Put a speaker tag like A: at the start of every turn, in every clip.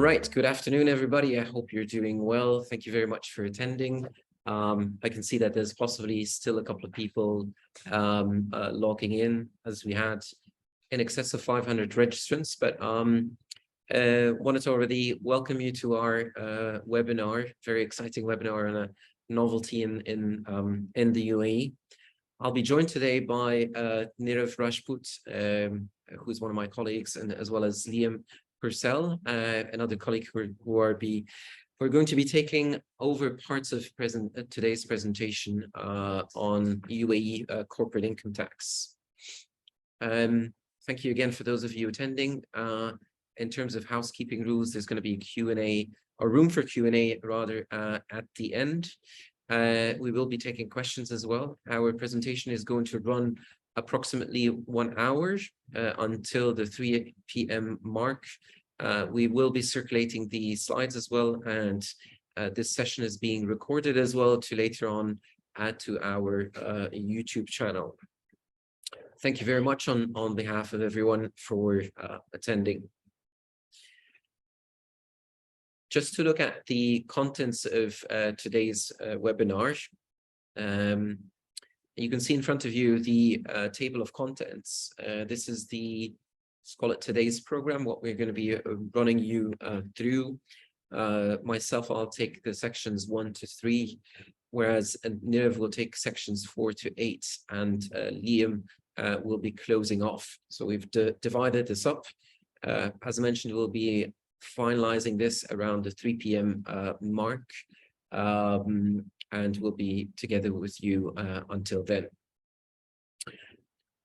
A: right, good afternoon, everybody. I hope you're doing well. Thank you very much for attending. I can see that there's possibly still a couple of people logging in, as we had in excess of 500 registrants, but wanted to already welcome you to our webinar, very exciting webinar on a novelty in the UAE. I'll be joined today by Nirav Rajput, who's one of my colleagues, and as well as Liam Purcell, another colleague who are going to be taking over parts of today's presentation on UAE corporate income tax. Thank you again for those of you attending. In terms of housekeeping rules, there's going to be a Q&A, or room for Q&A rather, at the end. We will be taking questions as well. Our presentation is going to run approximately 1 hour until the 3 p.m. mark. We will be circulating the slides as well, and this session is being recorded as well to later on add to our YouTube channel. Thank you very much on behalf of everyone for attending. Just to look at the contents of today's webinar, you can see in front of you the table of contents. This is let's call it today's program, what we're going to be running you through. Myself, I'll take the sections 1 to 3, whereas Nirav will take sections 4 to 8, and Liam will be closing off. So we've divided this up. As I mentioned, we'll be finalizing this around the 3 p.m. mark, and we'll be together with you until then.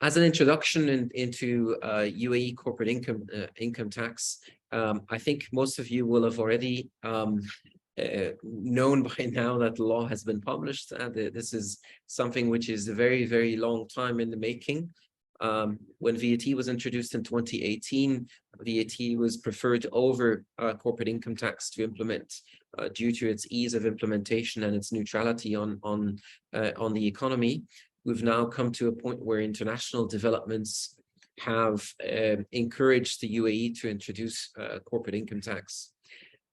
A: As an introduction into UAE corporate income tax, I think most of you will have already known by now that the law has been published. This is something which is a very, very long time in the making. When VAT was introduced in 2018, VAT was preferred over corporate income tax to implement due to its ease of implementation and its neutrality on the economy. We've now come to a point where international developments have encouraged the UAE to introduce corporate income tax.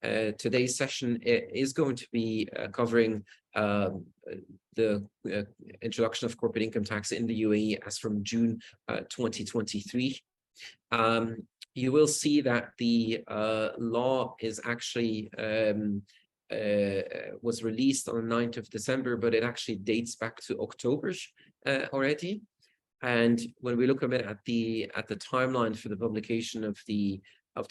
A: Today's session is going to be covering the introduction of corporate income tax in the UAE as from June 2023. You will see that the law is actually was released on the 9th of December, but it actually dates back to October already. And when we look a bit at the timeline for the publication of the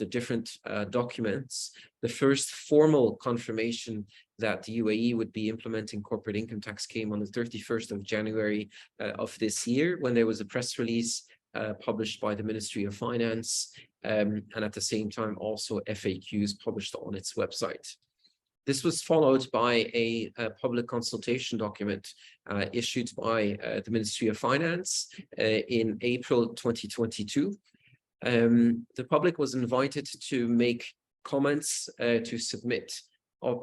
A: different documents, the first formal confirmation that the UAE would be implementing corporate income tax came on the 31st of January of this year, when there was a press release published by the Ministry of Finance, and at the same time also FAQs published on its website. This was followed by a public consultation document issued by the Ministry of Finance in April 2022. The public was invited to make comments, to submit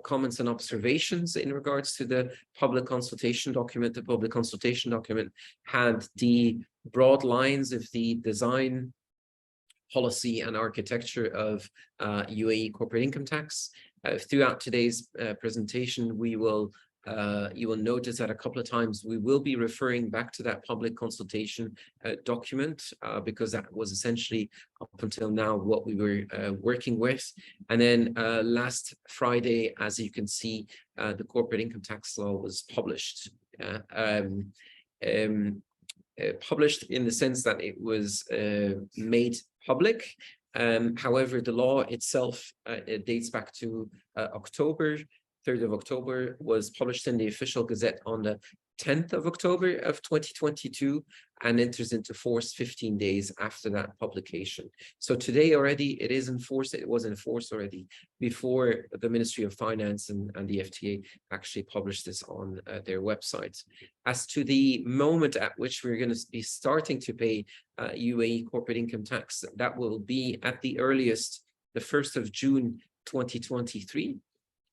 A: comments and observations in regards to the public consultation document. The public consultation document had the broad lines of the design, policy, and architecture of UAE corporate income tax. Throughout today's presentation, you will notice that a couple of times we will be referring back to that public consultation document, because that was essentially up until now what we were working with. And then last Friday, as you can see, the corporate income tax law was published. Published in the sense that it was made public. However, the law itself, it dates back to October. 3rd of October, was published in the official gazette on the 10th of October of 2022, and enters into force 15 days after that publication. So today already it is enforced. It was enforced already before the Ministry of Finance and the FTA actually published this on their website. As to the moment at which we're going to be starting to pay UAE corporate income tax, that will be at the earliest the 1st of June 2023.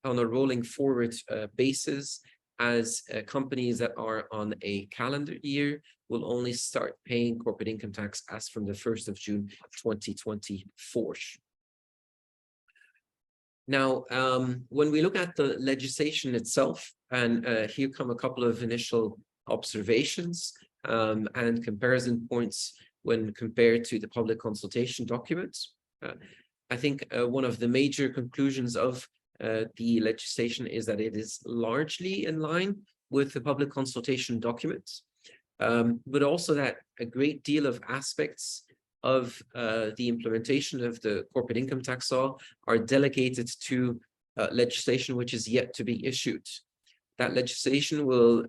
A: On a rolling forward basis, as companies that are on a calendar year will only start paying corporate income tax as from the 1st of June 2024. Now, when we look at the legislation itself, and here come a couple of initial observations and comparison points when compared to the public consultation documents. I think one of the major conclusions of the legislation is that it is largely in line with the public consultation documents, but also that a great deal of aspects of the implementation of the corporate income tax law are delegated to legislation which is yet to be issued. That legislation will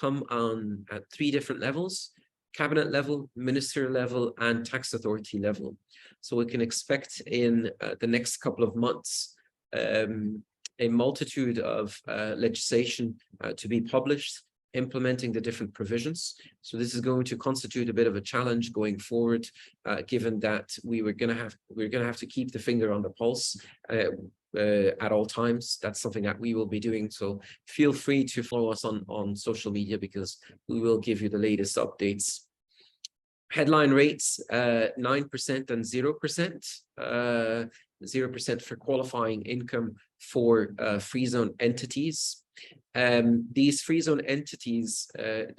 A: come on at 3 different levels: cabinet level, minister level, and tax authority level. So we can expect in the next couple of months a multitude of legislation to be published, implementing the different provisions. So this is going to constitute a bit of a challenge going forward, given that we're going to have to keep the finger on the pulse at all times. That's something that we will be doing. So feel free to follow us on social media, because we will give you the latest updates. Headline rates, 9% and 0%. 0% for qualifying income for free zone entities. These free zone entities,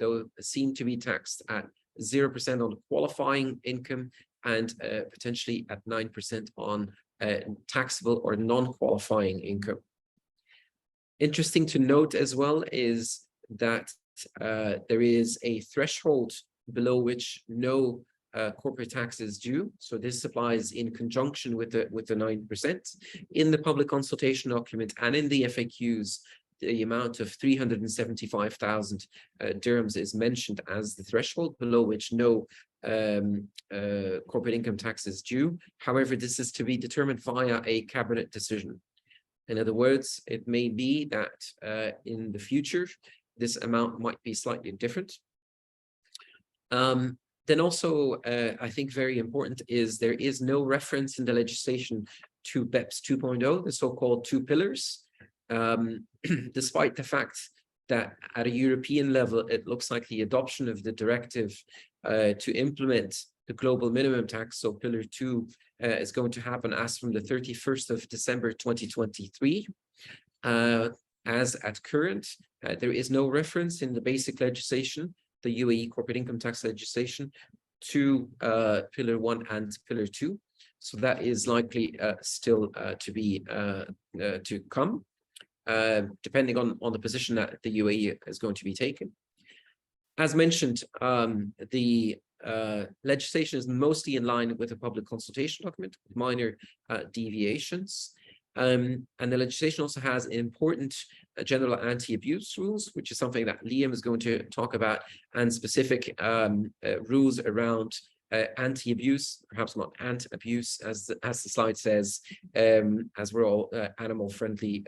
A: though, seem to be taxed at 0% on qualifying income and potentially at 9% on taxable or non-qualifying income. Interesting to note as well is that there is a threshold below which no corporate tax is due. So this applies in conjunction with the 9%. In the public consultation document and in the FAQs, the amount of 375,000 dirhams is mentioned as the threshold below which no corporate income tax is due. However, this is to be determined via a cabinet decision. In other words, it may be that in the future, this amount might be slightly different. Then also, I think very important is there is no reference in the legislation to BEPS 2.0, the so-called 2 pillars, despite the fact that at a European level, it looks like the adoption of the directive to implement the global minimum tax, so Pillar 2, is going to happen as from the 31st of December 2023. As at current, there is no reference in the basic legislation, the UAE Corporate Income Tax legislation, to Pillar 1 and Pillar 2. So that is likely still to be to come, depending on the position that the UAE is going to be taken. As mentioned, the legislation is mostly in line with a public consultation document, with minor deviations. And the legislation also has important general anti-abuse rules, which is something that Liam is going to talk about, and specific rules around anti-abuse, perhaps not ant-abuse, as the slide says, as we're all animal-friendly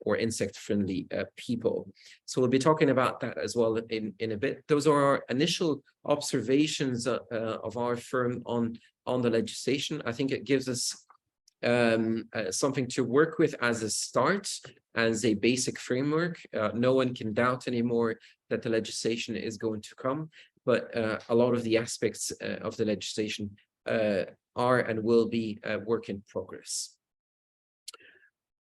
A: or insect-friendly people. So we'll be talking about that as well in a bit. Those are our initial observations of our firm on the legislation. I think it gives us something to work with as a start, as a basic framework. No one can doubt anymore that the legislation is going to come, but a lot of the aspects of the legislation are and will be work in progress.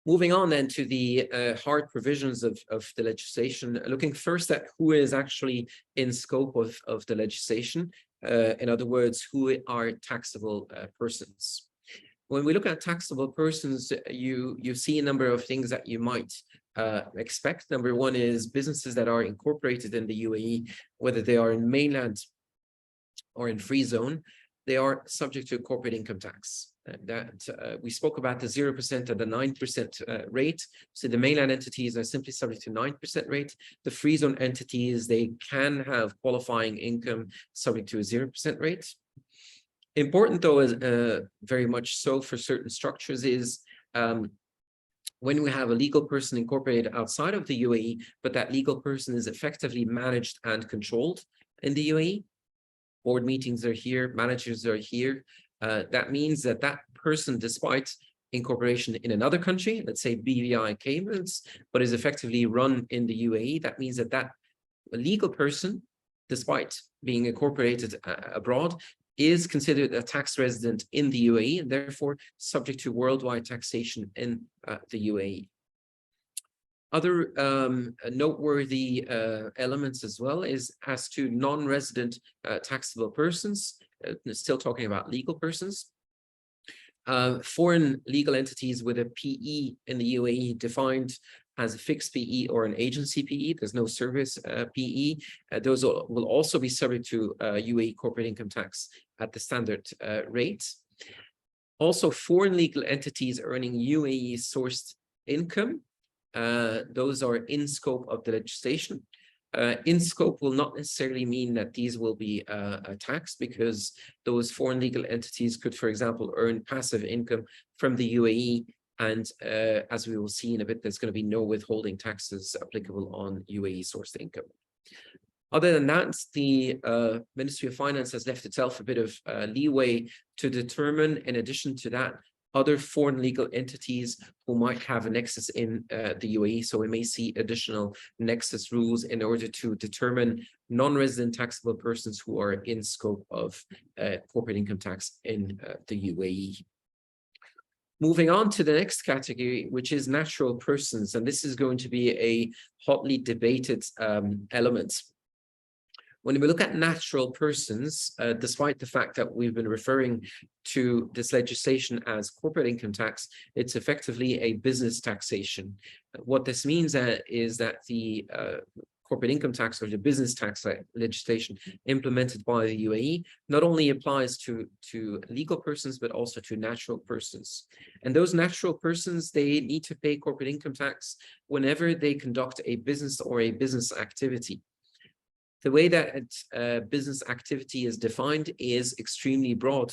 A: Moving on then to the hard provisions of the legislation, looking first at who is actually in scope of the legislation. In other words, who are taxable persons. When we look at taxable persons, you see a number of things that you might expect. Number one is businesses that are incorporated in the UAE, whether they are in mainland or in free zone, they are subject to a corporate income tax. We spoke about the 0% and the 9% rate. So the mainland entities are simply subject to 9% rate. The free zone entities, they can have qualifying income subject to a 0% rate. Important, though, is very much so for certain structures, is when we have a legal person incorporated outside of the UAE, but that legal person is effectively managed and controlled in the UAE. Board meetings are here, managers are here. That means that that person, despite incorporation in another country, let's say BVI Caymans, but is effectively run in the UAE, that means that that legal person, despite being incorporated abroad, is considered a tax resident in the UAE and therefore subject to worldwide taxation in the UAE. Other noteworthy elements as well is as to non-resident taxable persons, still talking about legal persons. Foreign legal entities with a PE in the UAE defined as a fixed PE or an agency PE, there's no service PE. Those will also be subject to UAE corporate income tax at the standard rate. Also, foreign legal entities earning UAE sourced income, those are in scope of the legislation. In scope will not necessarily mean that these will be taxed, because those foreign legal entities could, for example, earn passive income from the UAE. And as we will see in a bit, there's going to be no withholding taxes applicable on UAE sourced income. Other than that, the Ministry of Finance has left itself a bit of leeway to determine, in addition to that, other foreign legal entities who might have a nexus in the UAE. So we may see additional nexus rules in order to determine non-resident taxable persons who are in scope of corporate income tax in the UAE. Moving on to the next category, which is natural persons, and this is going to be a hotly debated element. When we look at natural persons, despite the fact that we've been referring to this legislation as corporate income tax, it's effectively a business taxation. What this means is that the corporate income tax, or the business tax legislation implemented by the UAE, not only applies to legal persons, but also to natural persons. And those natural persons, they need to pay corporate income tax whenever they conduct a business or a business activity. The way that business activity is defined is extremely broad.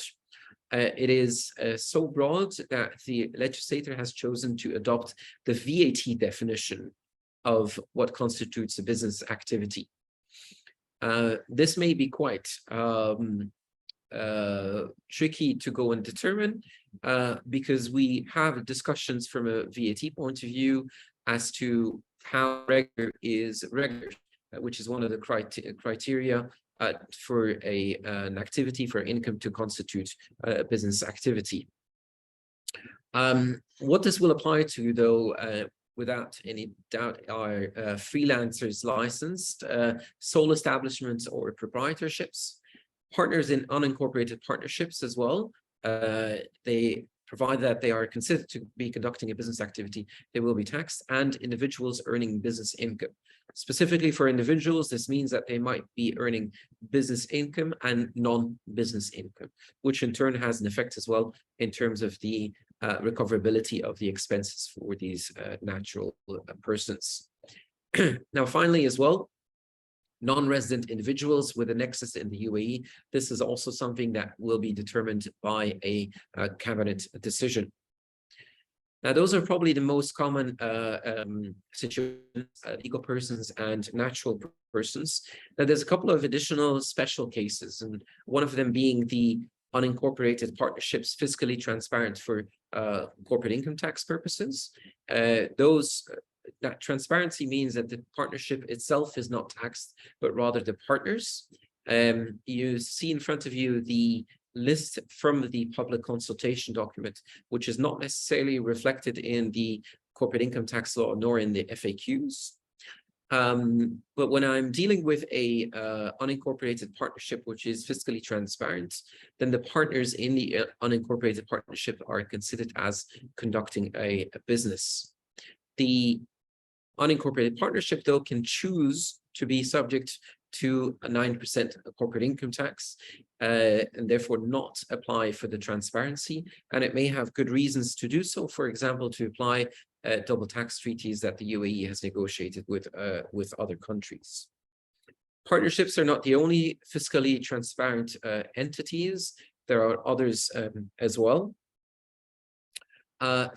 A: It is so broad that the legislator has chosen to adopt the VAT definition of what constitutes a business activity. This may be quite tricky to go and determine because we have discussions from a VAT point of view as to how regular is regular, which is one of the criteria for an activity for income to constitute a business activity. What this will apply to, though, without any doubt, are freelancers licensed, sole establishments or proprietorships, partners in unincorporated partnerships as well. They provide that they are considered to be conducting a business activity, they will be taxed, and individuals earning business income. Specifically for individuals, this means that they might be earning business income and non-business income, which in turn has an effect as well in terms of the recoverability of the expenses for these natural persons. Now, finally, as well, non-resident individuals with a nexus in the UAE, this is also something that will be determined by a cabinet decision. Now, those are probably the most common situations, legal persons and natural persons. Now, there's a couple of additional special cases, and one of them being the unincorporated partnerships fiscally transparent for corporate income tax purposes. That transparency means that the partnership itself is not taxed, but rather the partners. You see in front of you the list from the public consultation document, which is not necessarily reflected in the corporate income tax law nor in the FAQs. But when I'm dealing with a unincorporated partnership, which is fiscally transparent, then the partners in the unincorporated partnership are considered as conducting a business. The unincorporated partnership, though, can choose to be subject to a 9% corporate income tax and therefore not apply for the transparency. And it may have good reasons to do so, for example, to apply double tax treaties that the UAE has negotiated with other countries. Partnerships are not the only fiscally transparent entities. There are others as well.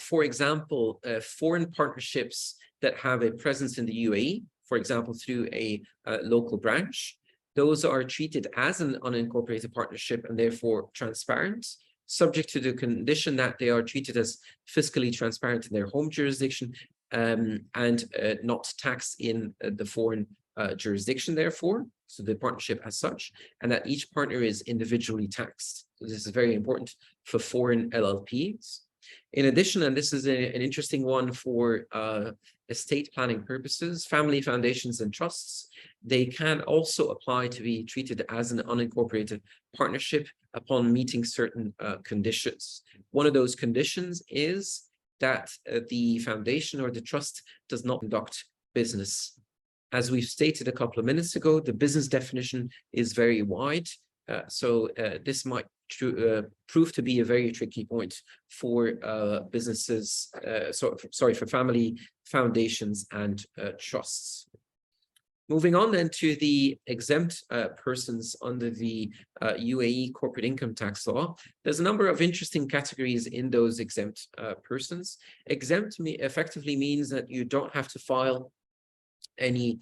A: For example, foreign partnerships that have a presence in the UAE, for example, through a local branch, those are treated as an unincorporated partnership and therefore transparent, subject to the condition that they are treated as fiscally transparent in their home jurisdiction and not taxed in the foreign jurisdiction, therefore, so the partnership as such, and that each partner is individually taxed. So this is very important for foreign LLPs. In addition, and this is an interesting one for estate planning purposes, family foundations and trusts, they can also apply to be treated as an unincorporated partnership upon meeting certain conditions. One of those conditions is that the foundation or the trust does not conduct business. As we've stated a couple of minutes ago, the business definition is very wide. So this might prove to be a very tricky point for businesses, for family foundations and trusts. Moving on then to the exempt persons under the UAE Corporate Income Tax law, there's a number of interesting categories in those exempt persons. Exempt effectively means that you don't have to file any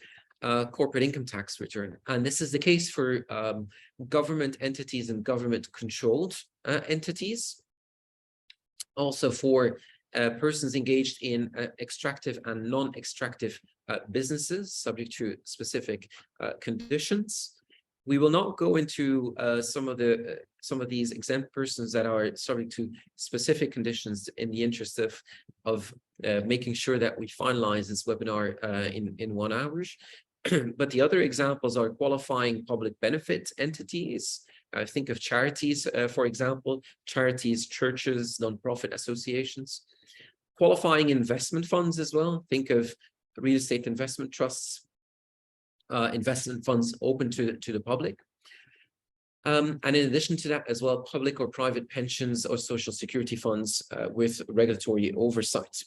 A: corporate income tax return. And this is the case for government entities and government-controlled entities. Also for persons engaged in extractive and non-extractive businesses subject to specific conditions. We will not go into some of these exempt persons that are subject to specific conditions in the interest of making sure that we finalize this webinar in 1 hour. But the other examples are qualifying public benefit entities. Think of charities, for example, charities, churches, nonprofit associations. Qualifying investment funds as well. Think of real estate investment trusts, investment funds open to the public. And in addition to that as well, public or private pensions or social security funds with regulatory oversight.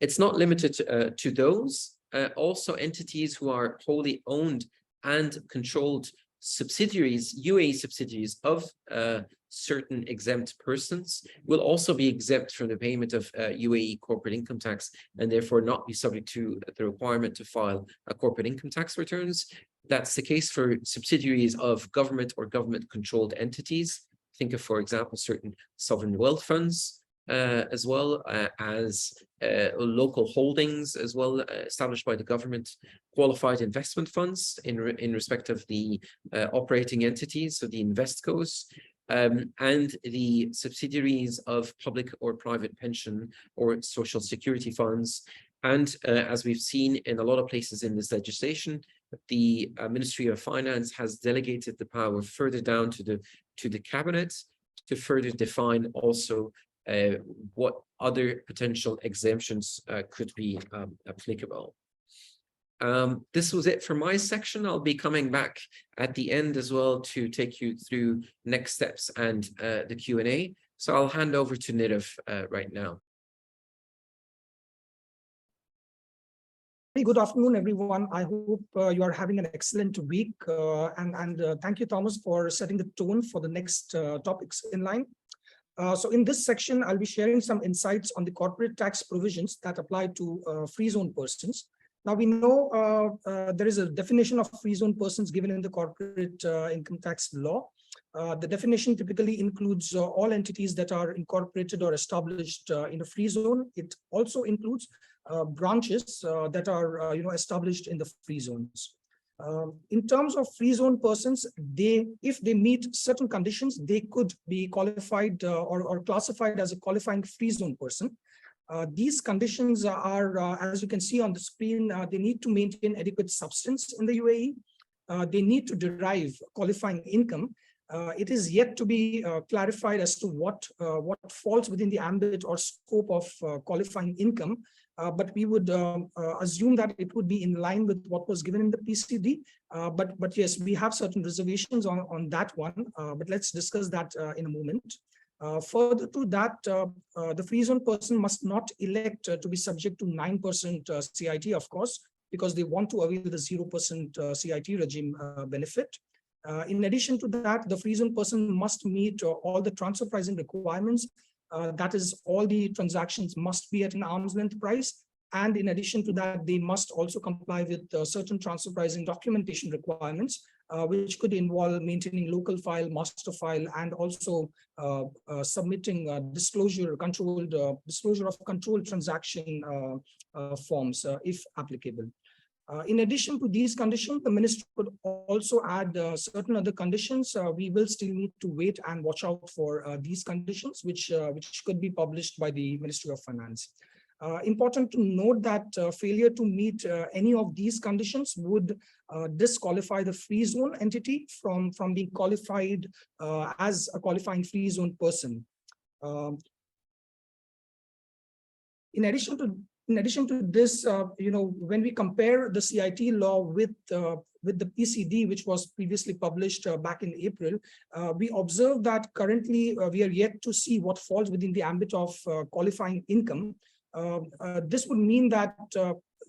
A: It's not limited to those. Also entities who are wholly owned and controlled subsidiaries, UAE subsidiaries of certain exempt persons will also be exempt from the payment of UAE corporate income tax and therefore not be subject to the requirement to file a corporate income tax returns. That's the case for subsidiaries of government or government-controlled entities. Think of, for example, certain sovereign wealth funds, as well as local holdings as well established by the government, qualified investment funds in respect of the operating entities, so the investcos, and the subsidiaries of public or private pension or social security funds. And as we've seen in a lot of places in this legislation, the Ministry of Finance has delegated the power further down to the cabinet to further define also what other potential exemptions could be applicable. This was it for my section. I'll be coming back at the end as well to take you through next steps and the Q&A. So I'll hand over to Nirav right now.
B: Good afternoon, everyone. I hope you are having an excellent week. And thank you, Thomas, for setting the tone for the next topics in line. So in this section, I'll be sharing some insights on the corporate tax provisions that apply to free zone persons. Now, we know there is a definition of free zone persons given in the corporate income tax law. The definition typically includes all entities that are incorporated or established in a free zone. It also includes branches that are established in the free zones. In terms of free zone persons, if they meet certain conditions, they could be qualified or classified as a qualifying free zone person. These conditions are, as you can see on the screen, they need to maintain adequate substance in the UAE. They need to derive qualifying income. It is yet to be clarified as to what falls within the ambit or scope of qualifying income. But we would assume that it would be in line with what was given in the PCD. But yes, we have certain reservations on that one. But let's discuss that in a moment. Further to that, the free zone person must not elect to be subject to 9% CIT, of course, because they want to avail the 0% CIT regime benefit. In addition to that, the free zone person must meet all the transfer pricing requirements. That is, all the transactions must be at an arm's length price. And in addition to that, they must also comply with certain transfer pricing documentation requirements, which could involve maintaining local file, master file, and also submitting disclosure of controlled transaction forms, if applicable. In addition to these conditions, the ministry could also add certain other conditions. We will still need to wait and watch out for these conditions, which could be published by the Ministry of Finance. Important to note that failure to meet any of these conditions would disqualify the free zone entity from being qualified as a qualifying free zone person. In addition to this, when we compare the CIT law with the PCD, which was previously published back in April, we observe that currently we are yet to see what falls within the ambit of qualifying income. This would mean that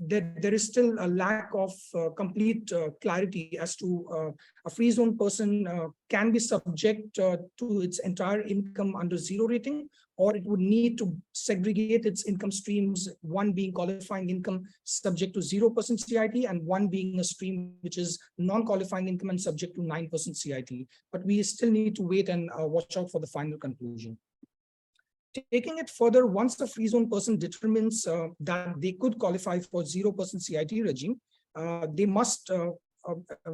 B: there is still a lack of complete clarity as to a free zone person can be subject to its entire income under zero rating, or it would need to segregate its income streams, one being qualifying income subject to 0% CIT and one being a stream which is non-qualifying income and subject to 9% CIT. But we still need to wait and watch out for the final conclusion. Taking it further, once the free zone person determines that they could qualify for 0% CIT regime, they must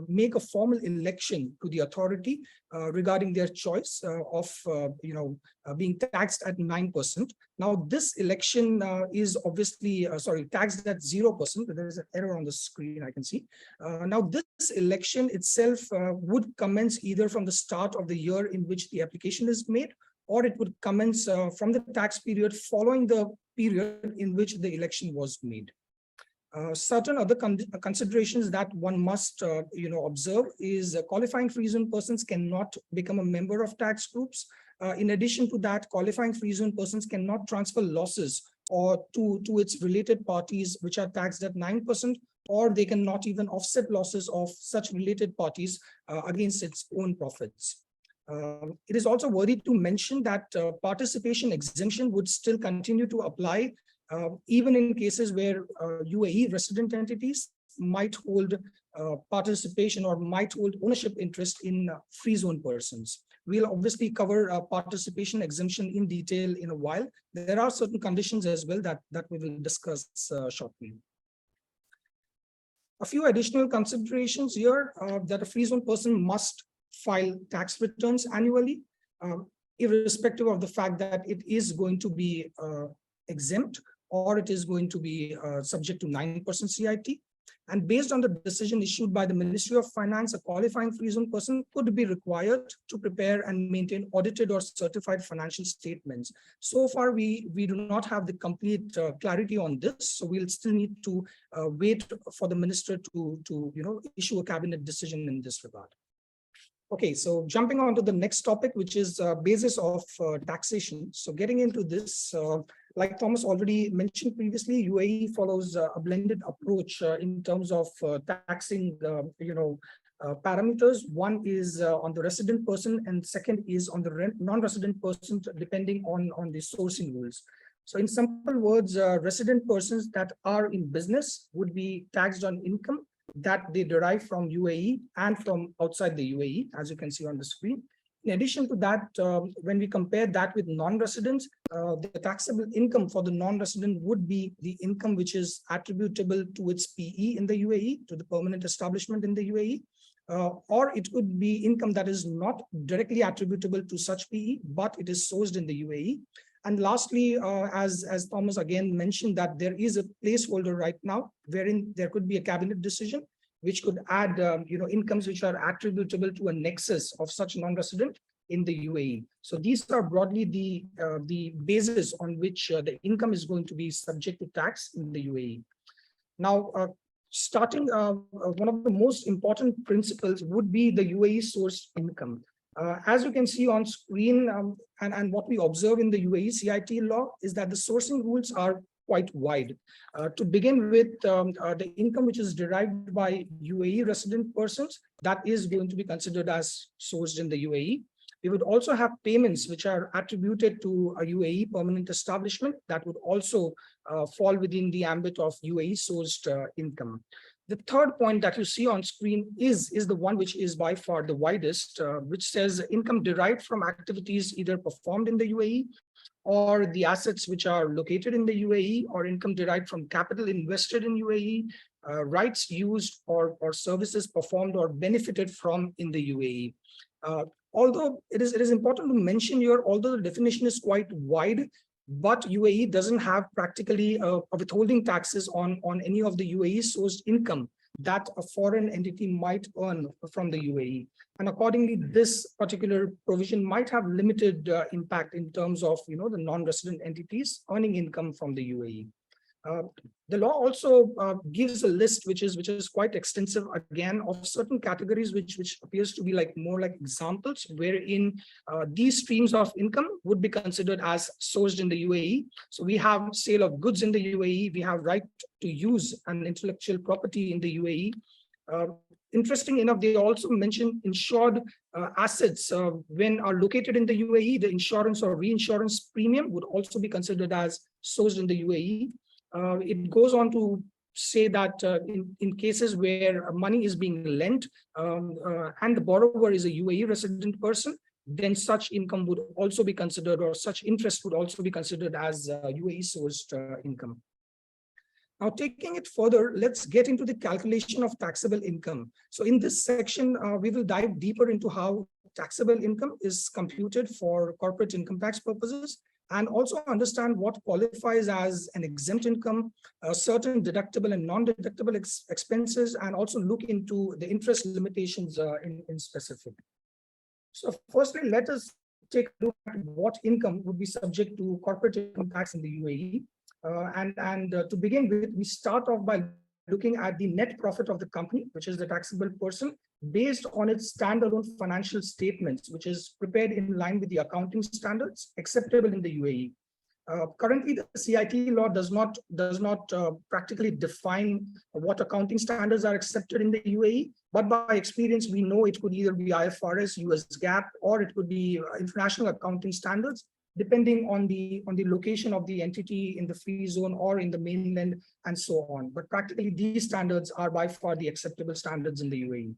B: make a formal election to the authority regarding their choice of being taxed at 9%. Now, this election is obviously taxed at 0%. There is an error on the screen, I can see. Now, this election itself would commence either from the start of the year in which the application is made, or it would commence from the tax period following the period in which the election was made. Certain other considerations that one must observe is qualifying free zone persons cannot become a member of tax groups. In addition to that, qualifying free zone persons cannot transfer losses or to its related parties which are taxed at 9%, or they cannot even offset losses of such related parties against its own profits. It is also worthy to mention that participation exemption would still continue to apply even in cases where UAE resident entities might hold participation or might hold ownership interest in free zone persons. We'll obviously cover participation exemption in detail in a while. There are certain conditions as well that we will discuss shortly. A few additional considerations here that a free zone person must file tax returns annually, irrespective of the fact that it is going to be exempt or it is going to be subject to 9% CIT. And based on the decision issued by the Ministry of Finance, a qualifying free zone person could be required to prepare and maintain audited or certified financial statements. So far, we do not have the complete clarity on this, so we'll still need to wait for the minister to issue a cabinet decision in this regard. Okay, so jumping on to the next topic, which is basis of taxation. So getting into this, like Thomas already mentioned previously, UAE follows a blended approach in terms of taxing, parameters. One is on the resident person, and second is on the non-resident person, depending on the sourcing rules. So in simple words, resident persons that are in business would be taxed on income that they derive from UAE and from outside the UAE, as you can see on the screen. In addition to that, when we compare that with non-residents, the taxable income for the non-resident would be the income which is attributable to its PE in the UAE, to the permanent establishment in the UAE, or it could be income that is not directly attributable to such PE, but it is sourced in the UAE. And lastly, as Thomas again mentioned, that there is a placeholder right now wherein there could be a cabinet decision which could add incomes which are attributable to a nexus of such non-resident in the UAE. So these are broadly the basis on which the income is going to be subject to tax in the UAE. Now, starting one of the most important principles would be the UAE source income. As you can see on screen, and what we observe in the UAE CIT law is that the sourcing rules are quite wide. To begin with, the income which is derived by UAE resident persons, that is going to be considered as sourced in the UAE. We would also have payments which are attributed to a UAE permanent establishment that would also fall within the ambit of UAE sourced income. The third point that you see on screen is the one which is by far the widest, which says income derived from activities either performed in the UAE or the assets which are located in the UAE, or income derived from capital invested in UAE, rights used or services performed or benefited from in the UAE. Although it is important to mention here, although the definition is quite wide, but UAE doesn't have practically withholding taxes on any of the UAE sourced income that a foreign entity might earn from the UAE. And accordingly, this particular provision might have limited impact in terms of the non-resident entities earning income from the UAE. The law also gives a list which is quite extensive again of certain categories which appears to be more like examples wherein these streams of income would be considered as sourced in the UAE. So we have sale of goods in the UAE, we have right to use an intellectual property in the UAE. Interesting enough, they also mention insured assets when are located in the UAE, the insurance or reinsurance premium would also be considered as sourced in the UAE. It goes on to say that in cases where money is being lent and the borrower is a UAE resident person, then such income would also be considered, or such interest would also be considered as UAE sourced income. Now, taking it further, let's get into the calculation of taxable income. So in this section, we will dive deeper into how taxable income is computed for corporate income tax purposes, and also understand what qualifies as an exempt income, certain deductible and non-deductible expenses, and also look into the interest limitations in specific. So firstly, let us take a look at what income would be subject to corporate income tax in the UAE. To begin with, we start off by looking at the net profit of the company, which is the taxable person, based on its standalone financial statements, which is prepared in line with the accounting standards acceptable in the UAE. Currently, the CIT law does not practically define what accounting standards are accepted in the UAE, but by experience, we know it could either be IFRS, US GAAP, or it could be international accounting standards, depending on the location of the entity in the free zone or in the mainland and so on. But practically, these standards are by far the acceptable standards in the UAE.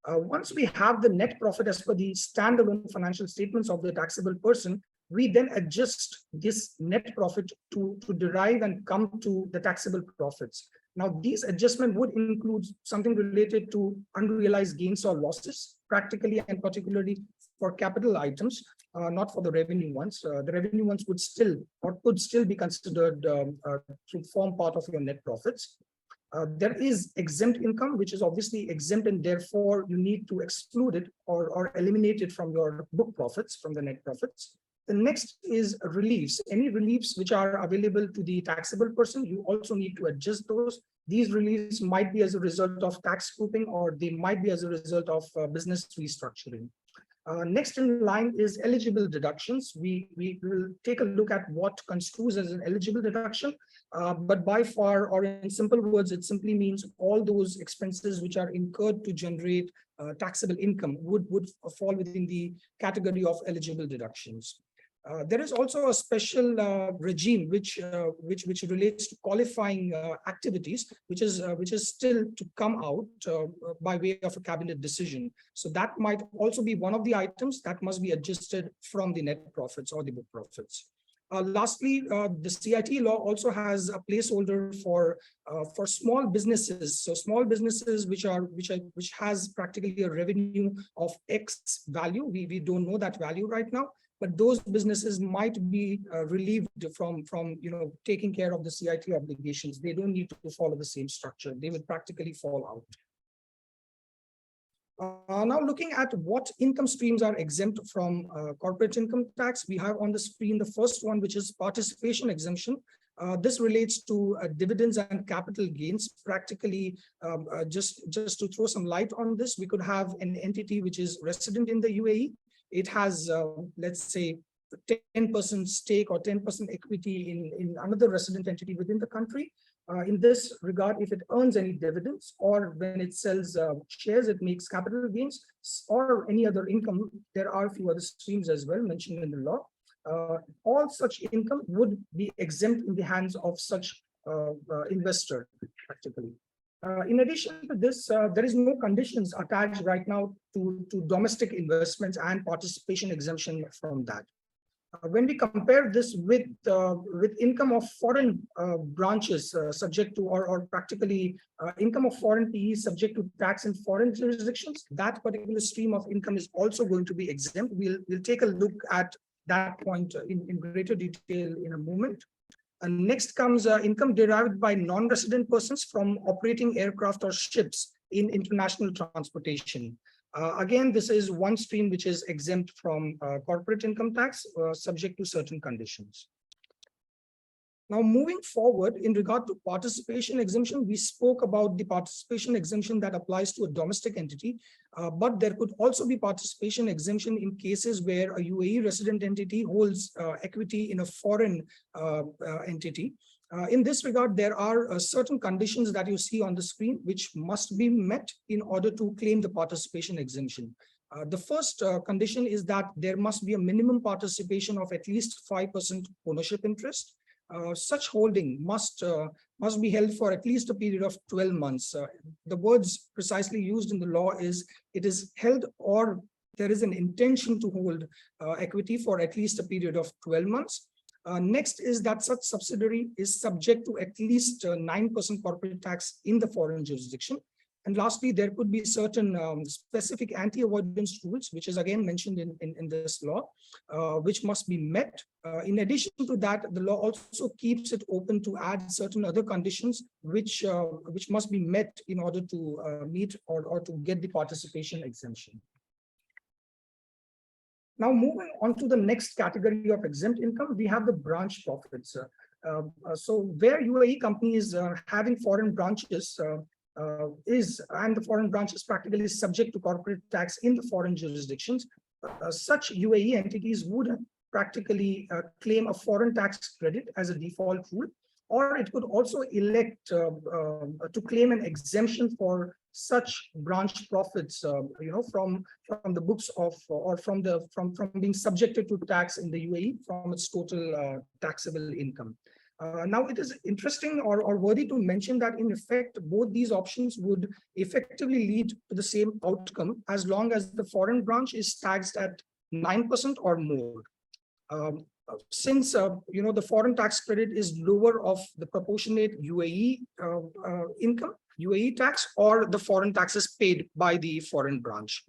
B: Once we have the net profit as per the standalone financial statements of the taxable person, we then adjust this net profit to derive and come to the taxable profits. Now, these adjustments would include something related to unrealized gains or losses, practically and particularly for capital items, not for the revenue ones. The revenue ones would still or could still be considered to form part of your net profits. There is exempt income, which is obviously exempt, and therefore you need to exclude it or eliminate it from your book profits, from the net profits. The next is reliefs. Any reliefs which are available to the taxable person, you also need to adjust those. These reliefs might be as a result of tax grouping, or they might be as a result of business restructuring. Next in line is eligible deductions. We will take a look at what construes as an eligible deduction, but by far, or in simple words, it simply means all those expenses which are incurred to generate taxable income would fall within the category of eligible deductions. There is also a special regime which relates to qualifying activities, which is still to come out by way of a cabinet decision. So that might also be one of the items that must be adjusted from the net profits or the book profits. Lastly, the CIT law also has a placeholder for small businesses. So small businesses which has practically a revenue of X value. We don't know that value right now, but those businesses might be relieved from taking care of the CIT obligations. They don't need to follow the same structure. They will practically fall out. Now, looking at what income streams are exempt from corporate income tax, we have on the screen the first one, which is participation exemption. This relates to dividends and capital gains. Practically, just to throw some light on this, we could have an entity which is resident in the UAE. It has, let's say, 10% stake or 10% equity in another resident entity within the country. In this regard, if it earns any dividends, or when it sells shares, it makes capital gains, or any other income, there are a few other streams as well mentioned in the law. All such income would be exempt in the hands of such investor, practically. In addition to this, there is no conditions attached right now to domestic investments and participation exemption from that. When we compare this with income of foreign branches subject to or practically income of foreign PE subject to tax in foreign jurisdictions, that particular stream of income is also going to be exempt. We'll take a look at that point in greater detail in a moment. Next comes income derived by non-resident persons from operating aircraft or ships in international transportation. Again, this is one stream which is exempt from corporate income tax, subject to certain conditions. Now, moving forward, in regard to participation exemption, we spoke about the participation exemption that applies to a domestic entity, but there could also be participation exemption in cases where a UAE resident entity holds equity in a foreign entity. In this regard, there are certain conditions that you see on the screen which must be met in order to claim the participation exemption. The first condition is that there must be a minimum participation of at least 5% ownership interest. Such holding must be held for at least a period of 12 months. The words precisely used in the law is it is held or there is an intention to hold equity for at least a period of 12 months. Next is that such subsidiary is subject to at least 9% corporate tax in the foreign jurisdiction. And lastly, there could be certain specific anti-avoidance rules, which is again mentioned in this law, which must be met. In addition to that, the law also keeps it open to add certain other conditions which must be met in order to meet or to get the participation exemption. Now, moving on to the next category of exempt income, we have the branch profits. So where UAE companies having foreign branches and the foreign branch is practically subject to corporate tax in the foreign jurisdictions, such UAE entities would practically claim a foreign tax credit as a default rule, or it could also elect to claim an exemption for such branch profits, from the books of or from being subjected to tax in the UAE from its total taxable income. Now, it is interesting or worthy to mention that in effect, both these options would effectively lead to the same outcome as long as the foreign branch is taxed at 9% or more. Since the foreign tax credit is lower of the proportionate UAE income, UAE tax, or the foreign taxes paid by the foreign branch.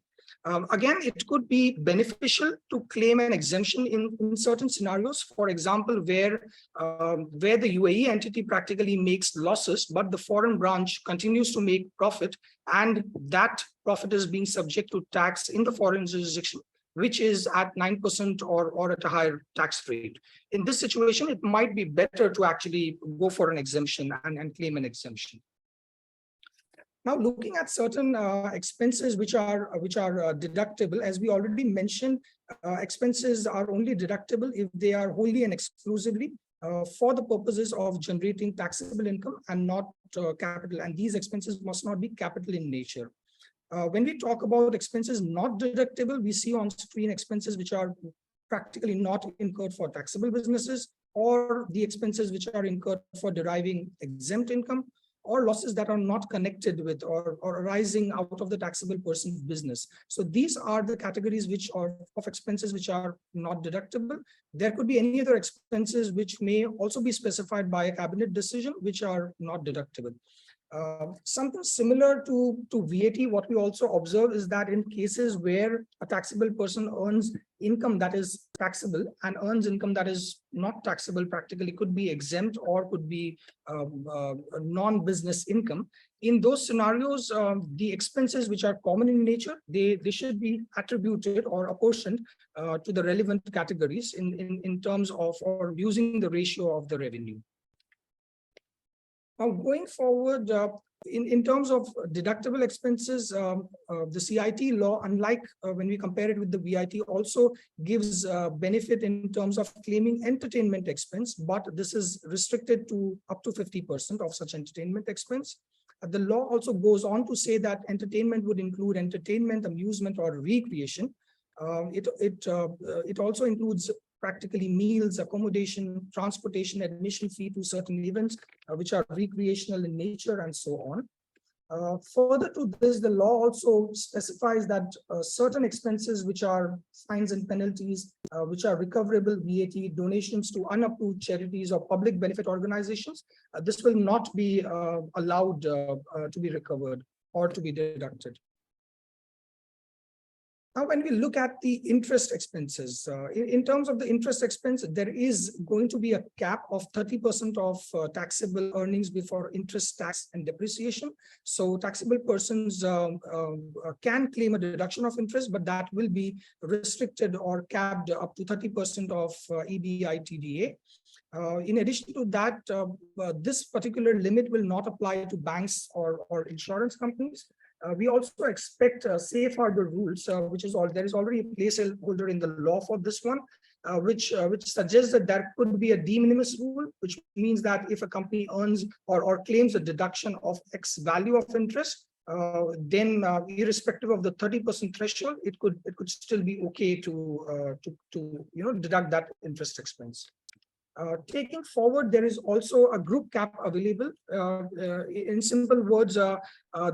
B: Again, it could be beneficial to claim an exemption in certain scenarios. For example, where the UAE entity practically makes losses, but the foreign branch continues to make profit, and that profit is being subject to tax in the foreign jurisdiction, which is at 9% or at a higher tax rate. In this situation, it might be better to actually go for an exemption and claim an exemption. Now, looking at certain expenses which are deductible, as we already mentioned, expenses are only deductible if they are wholly and exclusively for the purposes of generating taxable income and not capital. And these expenses must not be capital in nature. When we talk about expenses not deductible, we see on screen expenses which are practically not incurred for taxable businesses, or the expenses which are incurred for deriving exempt income, or losses that are not connected with or arising out of the taxable person's business. So these are the categories which are of expenses which are not deductible. There could be any other expenses which may also be specified by a cabinet decision which are not deductible. Something similar to VAT, what we also observe is that in cases where a taxable person earns income that is taxable and earns income that is not taxable, practically could be exempt or could be non-business income. In those scenarios, the expenses which are common in nature, they should be attributed or apportioned to the relevant categories in terms of or using the ratio of the revenue. Now, going forward, in terms of deductible expenses, the CIT law, unlike when we compare it with the VIT, also gives benefit in terms of claiming entertainment expense, but this is restricted to up to 50% of such entertainment expense. The law also goes on to say that entertainment would include entertainment, amusement, or recreation. It also includes practically meals, accommodation, transportation, admission fee to certain events which are recreational in nature, and so on. Further to this, the law also specifies that certain expenses which are fines and penalties, which are recoverable VAT, donations to unapproved charities or public benefit organizations, this will not be allowed to be recovered or to be deducted. Now, when we look at the interest expenses, in terms of the interest expense, there is going to be a cap of 30% of taxable earnings before interest, tax, and depreciation. So taxable persons can claim a deduction of interest, but that will be restricted or capped up to 30% of EBI TDA. In addition to that, this particular limit will not apply to banks or insurance companies. We also expect safe harbor rules, which is all there is already a placeholder in the law for this one, which suggests that there could be a de minimis rule, which means that if a company earns or claims a deduction of X value of interest, then irrespective of the 30% threshold, it could still be okay to deduct that interest expense. Taking forward, there is also a group cap available. In simple words,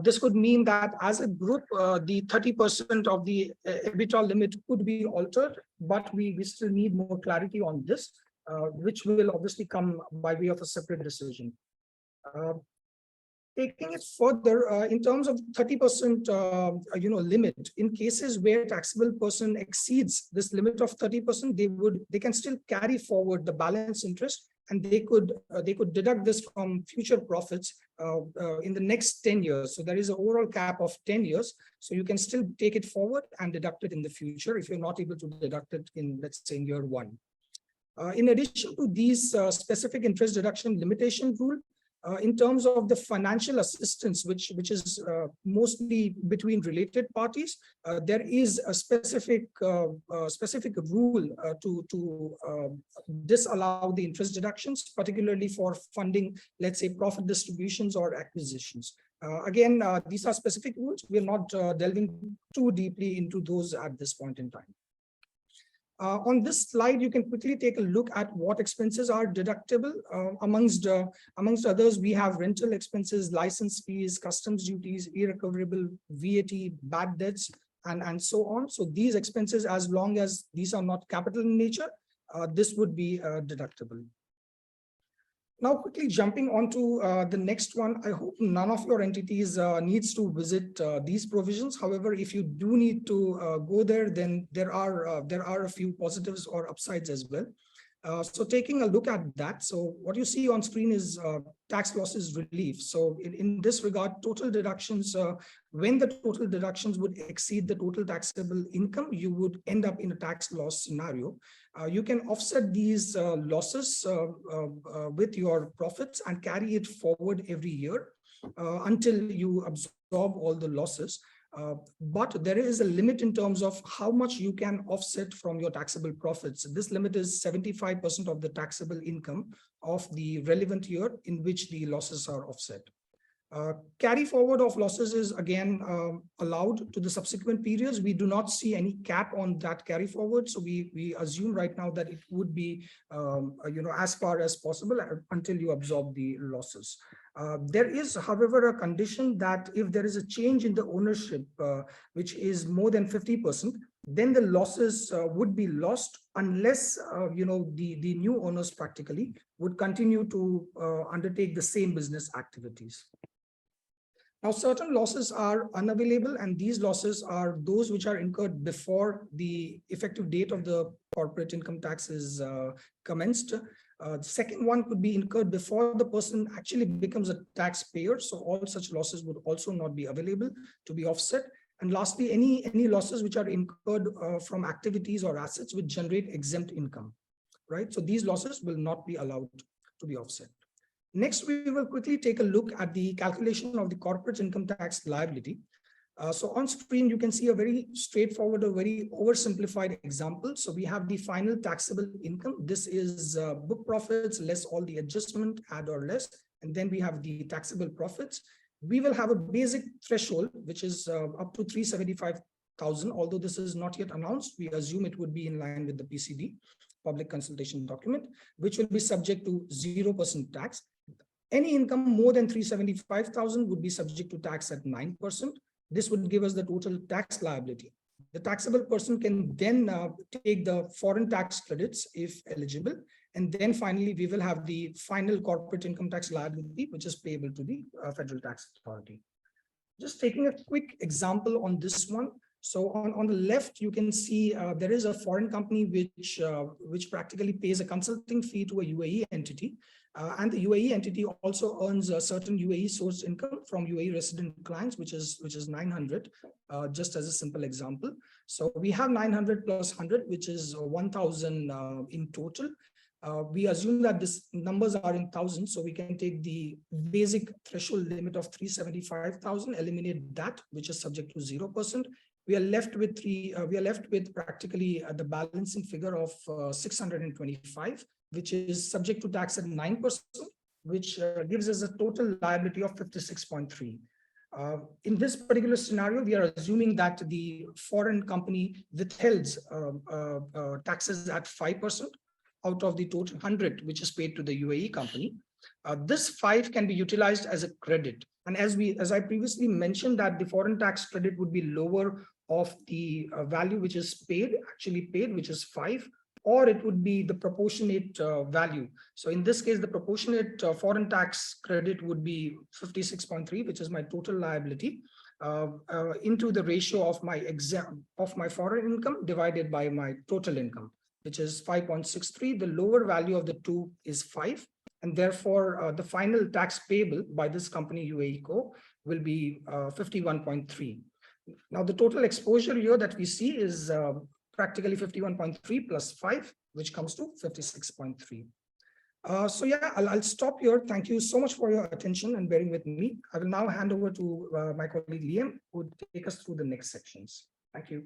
B: this could mean that as a group, the 30% of the EBITDA limit could be altered, but we still need more clarity on this, which will obviously come by way of a separate decision. Taking it further, in terms of 30% limit, in cases where taxable person exceeds this limit of 30%, they can still carry forward the balance interest, and they could deduct this from future profits in the next 10 years. So there is an overall cap of 10 years. So you can still take it forward and deduct it in the future if you're not able to deduct it in, let's say, in year one. In addition to these specific interest deduction limitation rule, in terms of the financial assistance, which is mostly between related parties, there is a specific rule to disallow the interest deductions, particularly for funding, let's say, profit distributions or acquisitions. Again, these are specific rules. We are not delving too deeply into those at this point in time. On this slide, you can quickly take a look at what expenses are deductible. Amongst others, we have rental expenses, license fees, customs duties, irrecoverable VAT, bad debts, and so on. So these expenses, as long as these are not capital in nature, this would be deductible. Now, quickly jumping on to the next one, I hope none of your entities needs to visit these provisions. However, if you do need to go there, then there are a few positives or upsides as well. So taking a look at that, so what you see on screen is tax losses relief. So in this regard, total deductions, when the total deductions would exceed the total taxable income, you would end up in a tax loss scenario. You can offset these losses with your profits and carry it forward every year until you absorb all the losses. But there is a limit in terms of how much you can offset from your taxable profits. This limit is 75% of the taxable income of the relevant year in which the losses are offset. Carry forward of losses is again allowed to the subsequent periods. We do not see any cap on that carry forward. So we assume right now that it would be as far as possible until you absorb the losses. There is, however, a condition that if there is a change in the ownership, which is more than 50%, then the losses would be lost unless the new owners practically would continue to undertake the same business activities. Now, certain losses are unavailable, and these losses are those which are incurred before the effective date of the corporate income tax is commenced. The second one could be incurred before the person actually becomes a taxpayer. So all such losses would also not be available to be offset. And lastly, any losses which are incurred from activities or assets which generate exempt income, right? So these losses will not be allowed to be offset. Next, we will quickly take a look at the calculation of the corporate income tax liability. So on screen, you can see a very straightforward, a very oversimplified example. So we have the final taxable income. This is book profits less all the adjustment, add or less. And then we have the taxable profits. We will have a basic threshold, which is up to 375,000. Although this is not yet announced, we assume it would be in line with the PCD, public consultation document, which will be subject to 0% tax. Any income more than 375,000 would be subject to tax at 9%. This would give us the total tax liability. The taxable person can then take the foreign tax credits if eligible. And then finally, we will have the final corporate income tax liability, which is payable to the federal tax authority. Just taking a quick example on this one. So on the left, you can see there is a foreign company which practically pays a consulting fee to a UAE entity. And the UAE entity also earns a certain UAE source income from UAE resident clients, which is 900, just as a simple example. So we have 900 plus 100, which is 1,000 in total. We assume that these numbers are in thousands, so we can take the basic threshold limit of 375,000, eliminate that, which is subject to 0%. We are left with practically the balancing figure of 625, which is subject to tax at 9%, which gives us a total liability of 56.3. In this particular scenario, we are assuming that the foreign company withholds taxes at 5% out of the total 100, which is paid to the UAE company. This 5 can be utilized as a credit. And as I previously mentioned, that the foreign tax credit would be lower of the value which is actually paid, which is 5, or it would be the proportionate value. So in this case, the proportionate foreign tax credit would be 56.3, which is my total liability, into the ratio of my foreign income divided by my total income, which is 5.63. The lower value of the two is 5. And therefore, the final tax payable by this company, UAE Co, will be 51.3. Now, the total exposure here that we see is practically 51.3 plus 5, which comes to 56.3. So yeah, I'll stop here. Thank you so much for your attention and bearing with me. I will now hand over to my colleague Liam, who will take us through the next sections. Thank you.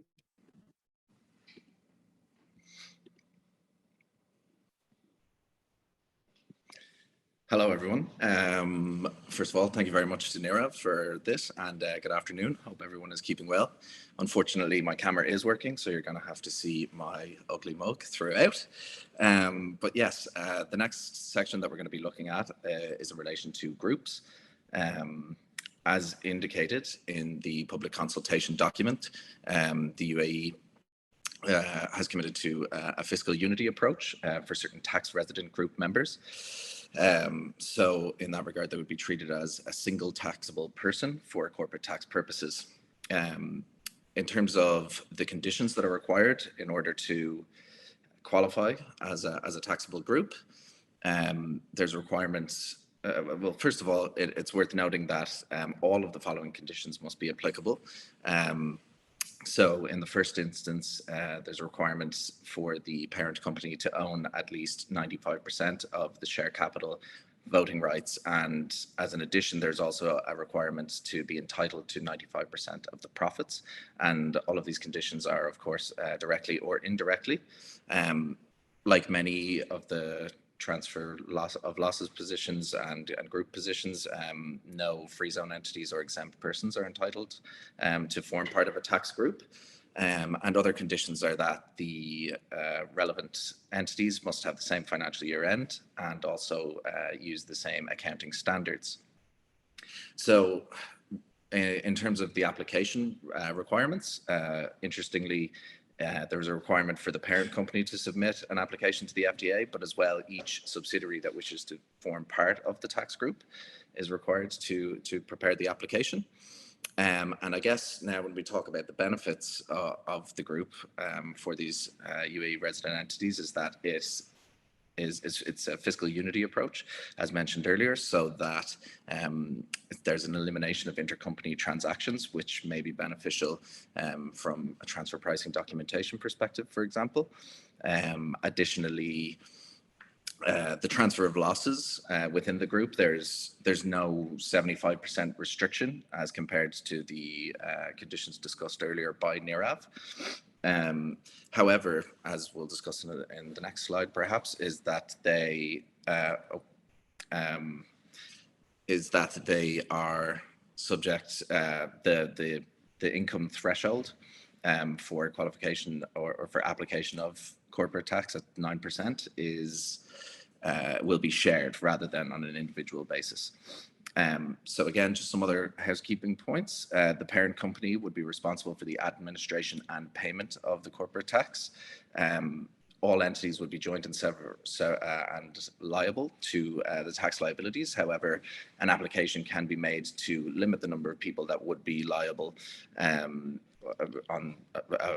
C: Hello, everyone. First of all, thank you very much to Nirav for this, and good afternoon. Hope everyone is keeping well. Unfortunately, my camera is working, so you're going to have to see my ugly mug throughout. But yes, the next section that we're going to be looking at is in relation to groups. As indicated in the public consultation document, the UAE has committed to a fiscal unity approach for certain tax resident group members. So in that regard, they would be treated as a single taxable person for corporate tax purposes. In terms of the conditions that are required in order to qualify as a taxable group, there's requirements. Well, first of all, it's worth noting that all of the following conditions must be applicable. So in the first instance, there's requirements for the parent company to own at least 95% of the share capital, voting rights, and as an addition, there's also a requirement to be entitled to 95% of the profits. And all of these conditions are, of course, directly or indirectly. Like many of the transfer of losses positions and group positions, no free zone entities or exempt persons are entitled to form part of a tax group. And other conditions are that the relevant entities must have the same financial year end and also use the same accounting standards. So in terms of the application requirements, interestingly, there was a requirement for the parent company to submit an application to the FTA, but as well, each subsidiary that wishes to form part of the tax group is required to prepare the application. And I guess now when we talk about the benefits of the group for these UAE resident entities is that it's a fiscal unity approach, as mentioned earlier, so that there's an elimination of intercompany transactions, which may be beneficial from a transfer pricing documentation perspective, for example. Additionally, the transfer of losses within the group, there's no 75% restriction as compared to the conditions discussed earlier by Nirav. However, as we'll discuss in the next slide, perhaps, is that they are subject the income threshold for qualification or for application of corporate tax at 9% is will be shared rather than on an individual basis. So again, just some other housekeeping points. The parent company would be responsible for the administration and payment of the corporate tax. All entities would be joint and several and liable to the tax liabilities. However, an application can be made to limit the number of people that would be liable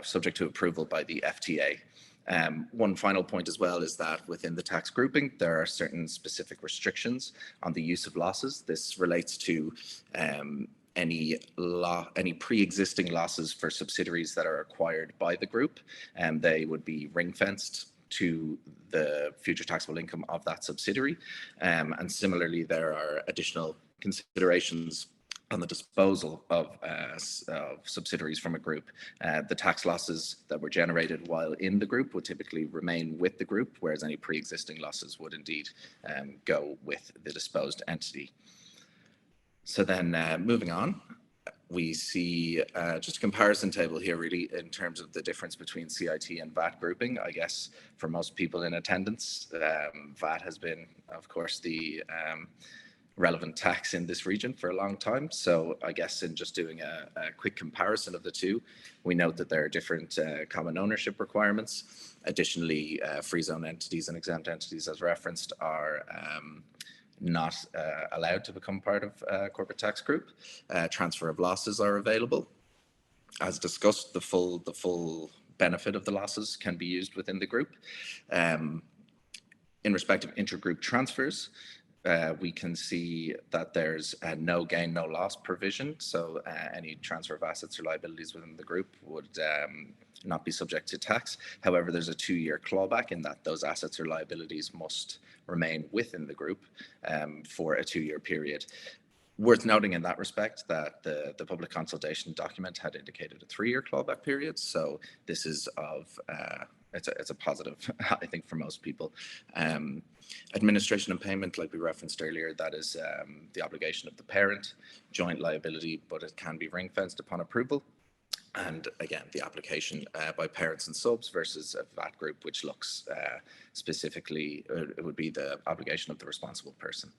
C: subject to approval by the FTA. One final point as well is that within the tax grouping, there are certain specific restrictions on the use of losses. This relates to any pre-existing losses for subsidiaries that are acquired by the group, and they would be ring-fenced to the future taxable income of that subsidiary. And similarly, there are additional considerations on the disposal of subsidiaries from a group. The tax losses that were generated while in the group would typically remain with the group, whereas any pre-existing losses would indeed go with the disposed entity. So then moving on, we see just a comparison table here really in terms of the difference between CIT and VAT grouping. I guess for most people in attendance, VAT has been, of course, the relevant tax in this region for a long time. So I guess in just doing a quick comparison of the two, we note that there are different common ownership requirements. Additionally, free zone entities and exempt entities, as referenced, are not allowed to become part of a corporate tax group. Transfer of losses are available. As discussed, the full benefit of the losses can be used within the group. In respect of intergroup transfers, we can see that there's a no gain, no loss provision. So any transfer of assets or liabilities within the group would not be subject to tax. However, there's a 2-year clawback in that those assets or liabilities must remain within the group for a 2-year period. Worth noting in that respect that the public consultation document had indicated a 3-year clawback period. So this is it's a positive, I think, for most people. Administration and payment, like we referenced earlier, that is the obligation of the parent, joint liability, but it can be ring-fenced upon approval. And again, the application by parents and subs versus a VAT group, which looks specifically, it would be the obligation of the responsible person.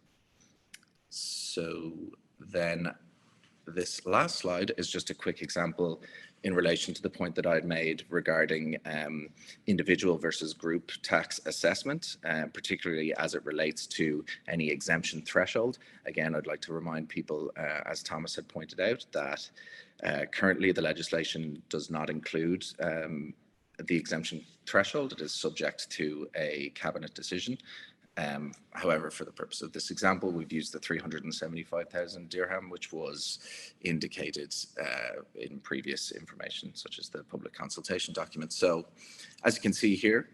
C: So then this last slide is just a quick example in relation to the point that I'd made regarding individual versus group tax assessment, particularly as it relates to any exemption threshold. Again, I'd like to remind people, as Thomas had pointed out, that currently the legislation does not include the exemption threshold. It is subject to a cabinet decision. However, for the purpose of this example, we've used the 375,000 dirham, which was indicated in previous information, such as the public consultation document. So, as you can see here,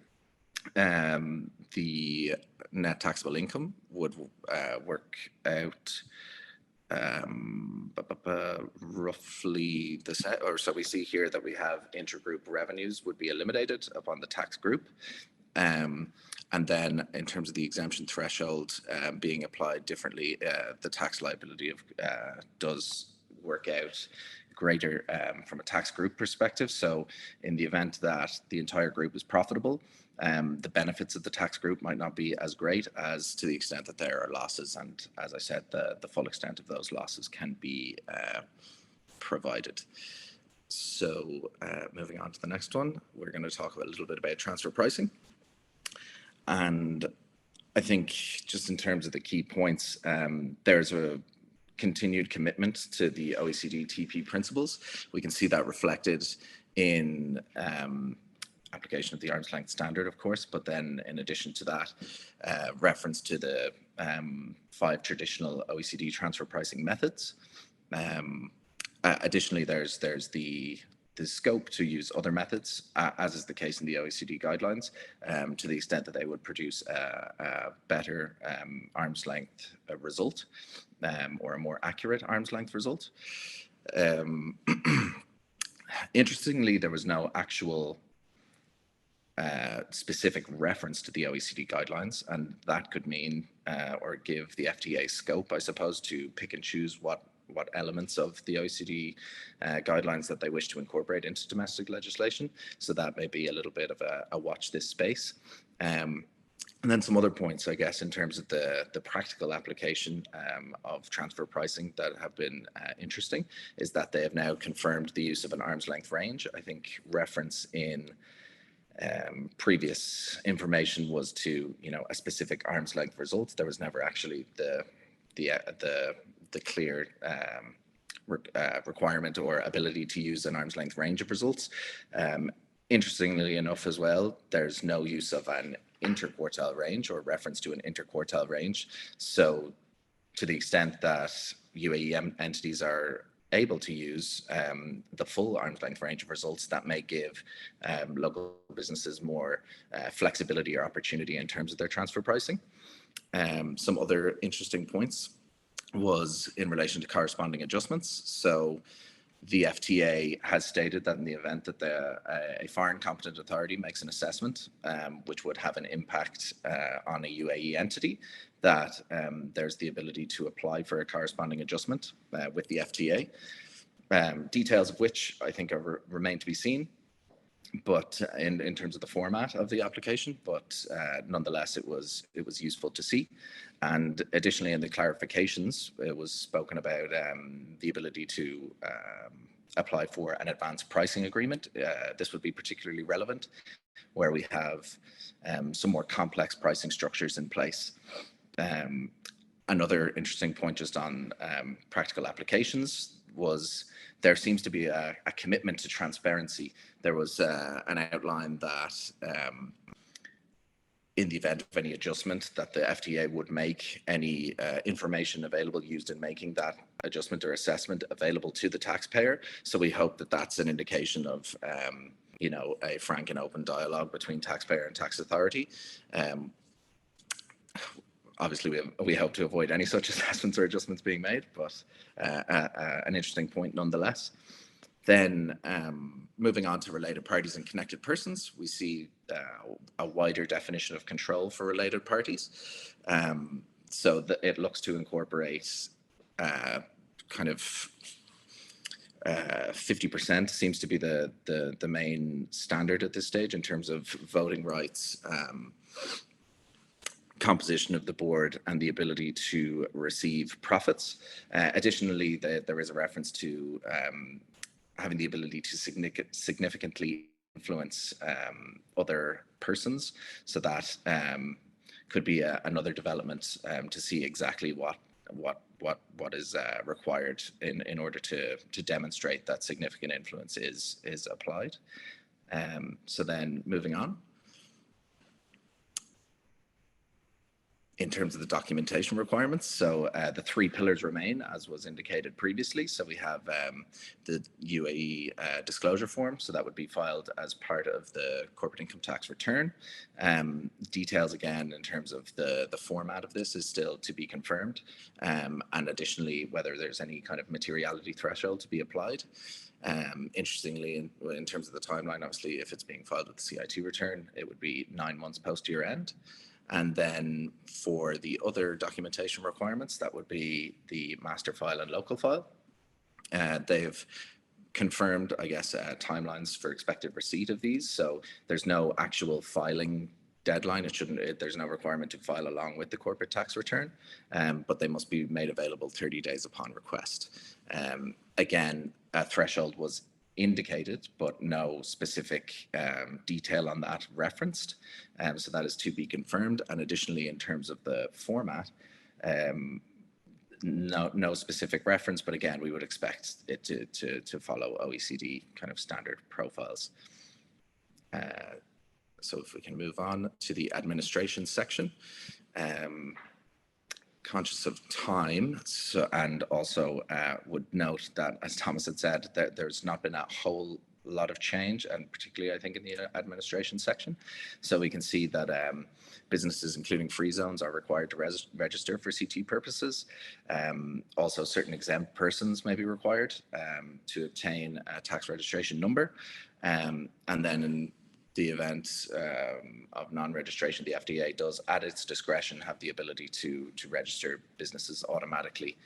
C: the net taxable income would work out roughly the same. Or so we see here that we have intergroup revenues would be eliminated upon the tax group. And then in terms of the exemption threshold being applied differently, the tax liability does work out greater from a tax group perspective. So in the event that the entire group is profitable, the benefits of the tax group might not be as great as to the extent that there are losses. And as I said, the full extent of those losses can be provided. So moving on to the next one, we're going to talk a little bit about transfer pricing. And I think just in terms of the key points, there's a continued commitment to the OECD TP principles. We can see that reflected in application of the arm's length standard, of course, but then in addition to that, reference to the 5 traditional OECD transfer pricing methods. Additionally, there's the scope to use other methods, as is the case in the OECD guidelines, to the extent that they would produce a better arm's length result or a more accurate arm's length result. Interestingly, there was no actual specific reference to the OECD guidelines, and that could mean or give the FTA scope, I suppose, to pick and choose what elements of the OECD guidelines that they wish to incorporate into domestic legislation. So that may be a little bit of a watch this space. And then some other points, I guess, in terms of the practical application of transfer pricing that have been interesting, is that they have now confirmed the use of an arm's length range. I think reference in previous information was to, a specific arm's length result. There was never actually the clear requirement or ability to use an arm's length range of results. Interestingly enough as well, there's no use of an interquartile range or reference to an interquartile range. So to the extent that UAE entities are able to use the full arm's length range of results, that may give local businesses more flexibility or opportunity in terms of their transfer pricing. Some other interesting points was in relation to corresponding adjustments. So the FTA has stated that in the event that a foreign competent authority makes an assessment which would have an impact on a UAE entity, that there's the ability to apply for a corresponding adjustment with the FTA, details of which I think remain to be seen, but in terms of the format of the application, but nonetheless it was useful to see. And additionally, in the clarifications, it was spoken about the ability to apply for an advanced pricing agreement. This would be particularly relevant where we have some more complex pricing structures in place. Another interesting point just on practical applications was there seems to be a commitment to transparency. There was an outline that in the event of any adjustment, that the FTA would make any information available used in making that adjustment or assessment available to the taxpayer. So we hope that that's an indication of a frank and open dialogue between taxpayer and tax authority. Obviously, we hope to avoid any such assessments or adjustments being made, but an interesting point nonetheless. Then moving on to related parties and connected persons, we see a wider definition of control for related parties. So that it looks to incorporate kind of 50% seems to be the main standard at this stage in terms of voting rights, composition of the board, and the ability to receive profits. Additionally, there is a reference to having the ability to significantly influence other persons. So that could be another development to see exactly what is required in order to demonstrate that significant influence is applied. So then moving on. In terms of the documentation requirements, so the three pillars remain as was indicated previously. So we have the UAE disclosure form, so that would be filed as part of the corporate income tax return. Details again in terms of the format of this is still to be confirmed, and additionally whether there's any kind of materiality threshold to be applied. Interestingly, in terms of the timeline, obviously if it's being filed with the CIT return, it would be 9 months post year end. And then for the other documentation requirements, that would be the master file and local file. They've confirmed, I guess, timelines for expected receipt of these. So there's no actual filing deadline. There's no requirement to file along with the corporate tax return, but they must be made available 30 days upon request. Again, a threshold was indicated, but no specific detail on that referenced. So that is to be confirmed. And additionally, in terms of the format, no specific reference, but again, we would expect it to follow OECD kind of standard profiles. So if we can move on to the administration section. Conscious of time, and also would note that, as Thomas had said, that there's not been a whole lot of change, and particularly I think in the administration section. So we can see that businesses, including free zones, are required to register for CT purposes. Also, certain exempt persons may be required to obtain a tax registration number. And then the event of non-registration, the FTA does, at its discretion, have the ability to register businesses automatically.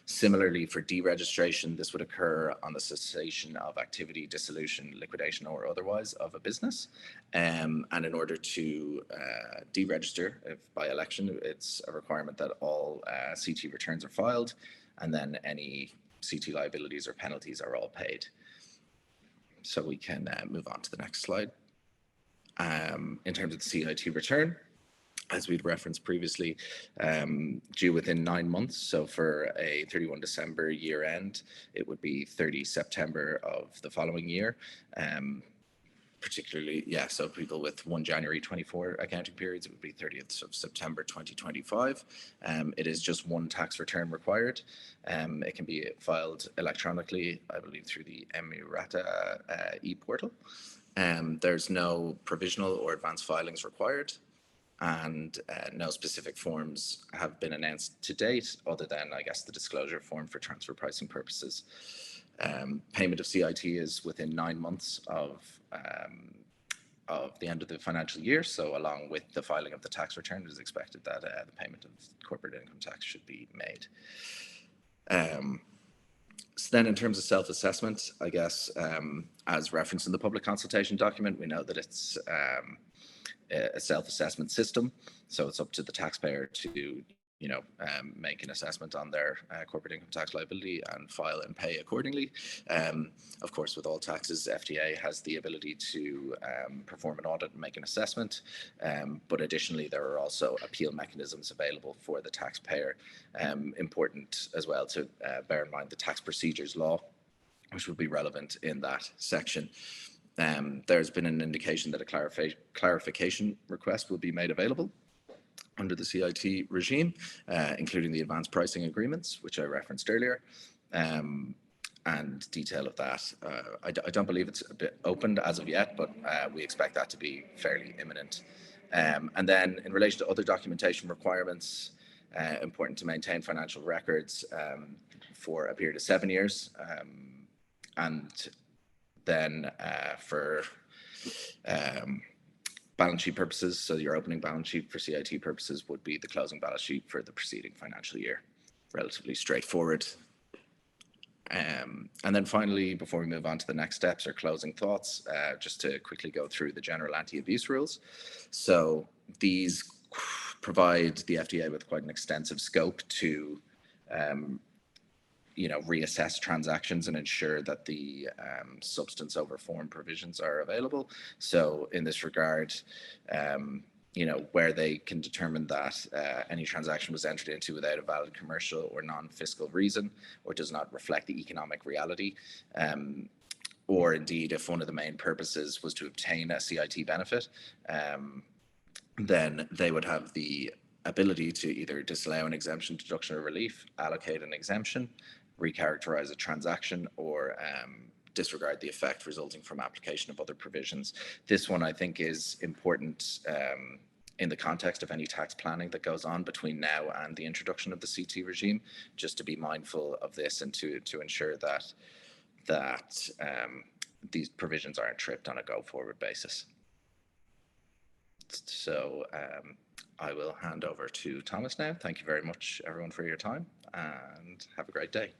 C: Similarly, for deregistration, this would occur on the cessation of activity, dissolution, liquidation, or otherwise of a business. And in order to deregister, if by election, it's a requirement that all CT returns are filed, and then any CT liabilities or penalties are all paid. So we can move on to the next slide. In terms of the CIT return, as we'd referenced previously, due within 9 months. So for a 31 December year end, it would be 30 September of the following year. Particularly, yeah, so people with 1 January 24 accounting periods, it would be 30th of September 2025. It is just one tax return required. It can be filed electronically, I believe, through the Emirata e-portal. There's no provisional or advanced filings required, and no specific forms have been announced to date, other than, I guess, the disclosure form for transfer pricing purposes. Payment of CIT is within 9 months of the end of the financial year. So along with the filing of the tax return, it is expected that the payment of corporate income tax should be made. So then in terms of self-assessment, I guess, as referenced in the public consultation document, we know that it's a self-assessment system. So it's up to the taxpayer to, make an assessment on their corporate income tax liability and file and pay accordingly. Of course, with all taxes, FTA has the ability to perform an audit and make an assessment. But additionally, there are also appeal mechanisms available for the taxpayer. Important as well to bear in mind the tax procedures law, which would be relevant in that section. There's been an indication that a clarification request will be made available under the CIT regime, including the advanced pricing agreements, which I referenced earlier, and detail of that. I don't believe it's a bit opened as of yet, but we expect that to be fairly imminent. And then in relation to other documentation requirements, important to maintain financial records for a period of 7 years. And then for balance sheet purposes, so your opening balance sheet for CIT purposes would be the closing balance sheet for the preceding financial year. Relatively straightforward. And then finally, before we move on to the next steps or closing thoughts, just to quickly go through the general anti-abuse rules. So these provide the FTA with quite an extensive scope to reassess transactions and ensure that the substance over form provisions are available. So in this regard, where they can determine that any transaction was entered into without a valid commercial or non-fiscal reason, or does not reflect the economic reality, or indeed if one of the main purposes was to obtain a CIT benefit, then they would have the ability to either disallow an exemption, deduction, or relief, allocate an exemption, recharacterize a transaction, or disregard the effect resulting from application of other provisions. This one, I think, is important in the context of any tax planning that goes on between now and the introduction of the CT regime, just to be mindful of this and to ensure that these provisions aren't tripped on a go-forward basis. So I will hand over to Thomas now. Thank you very much, everyone, for your time, and have a great day.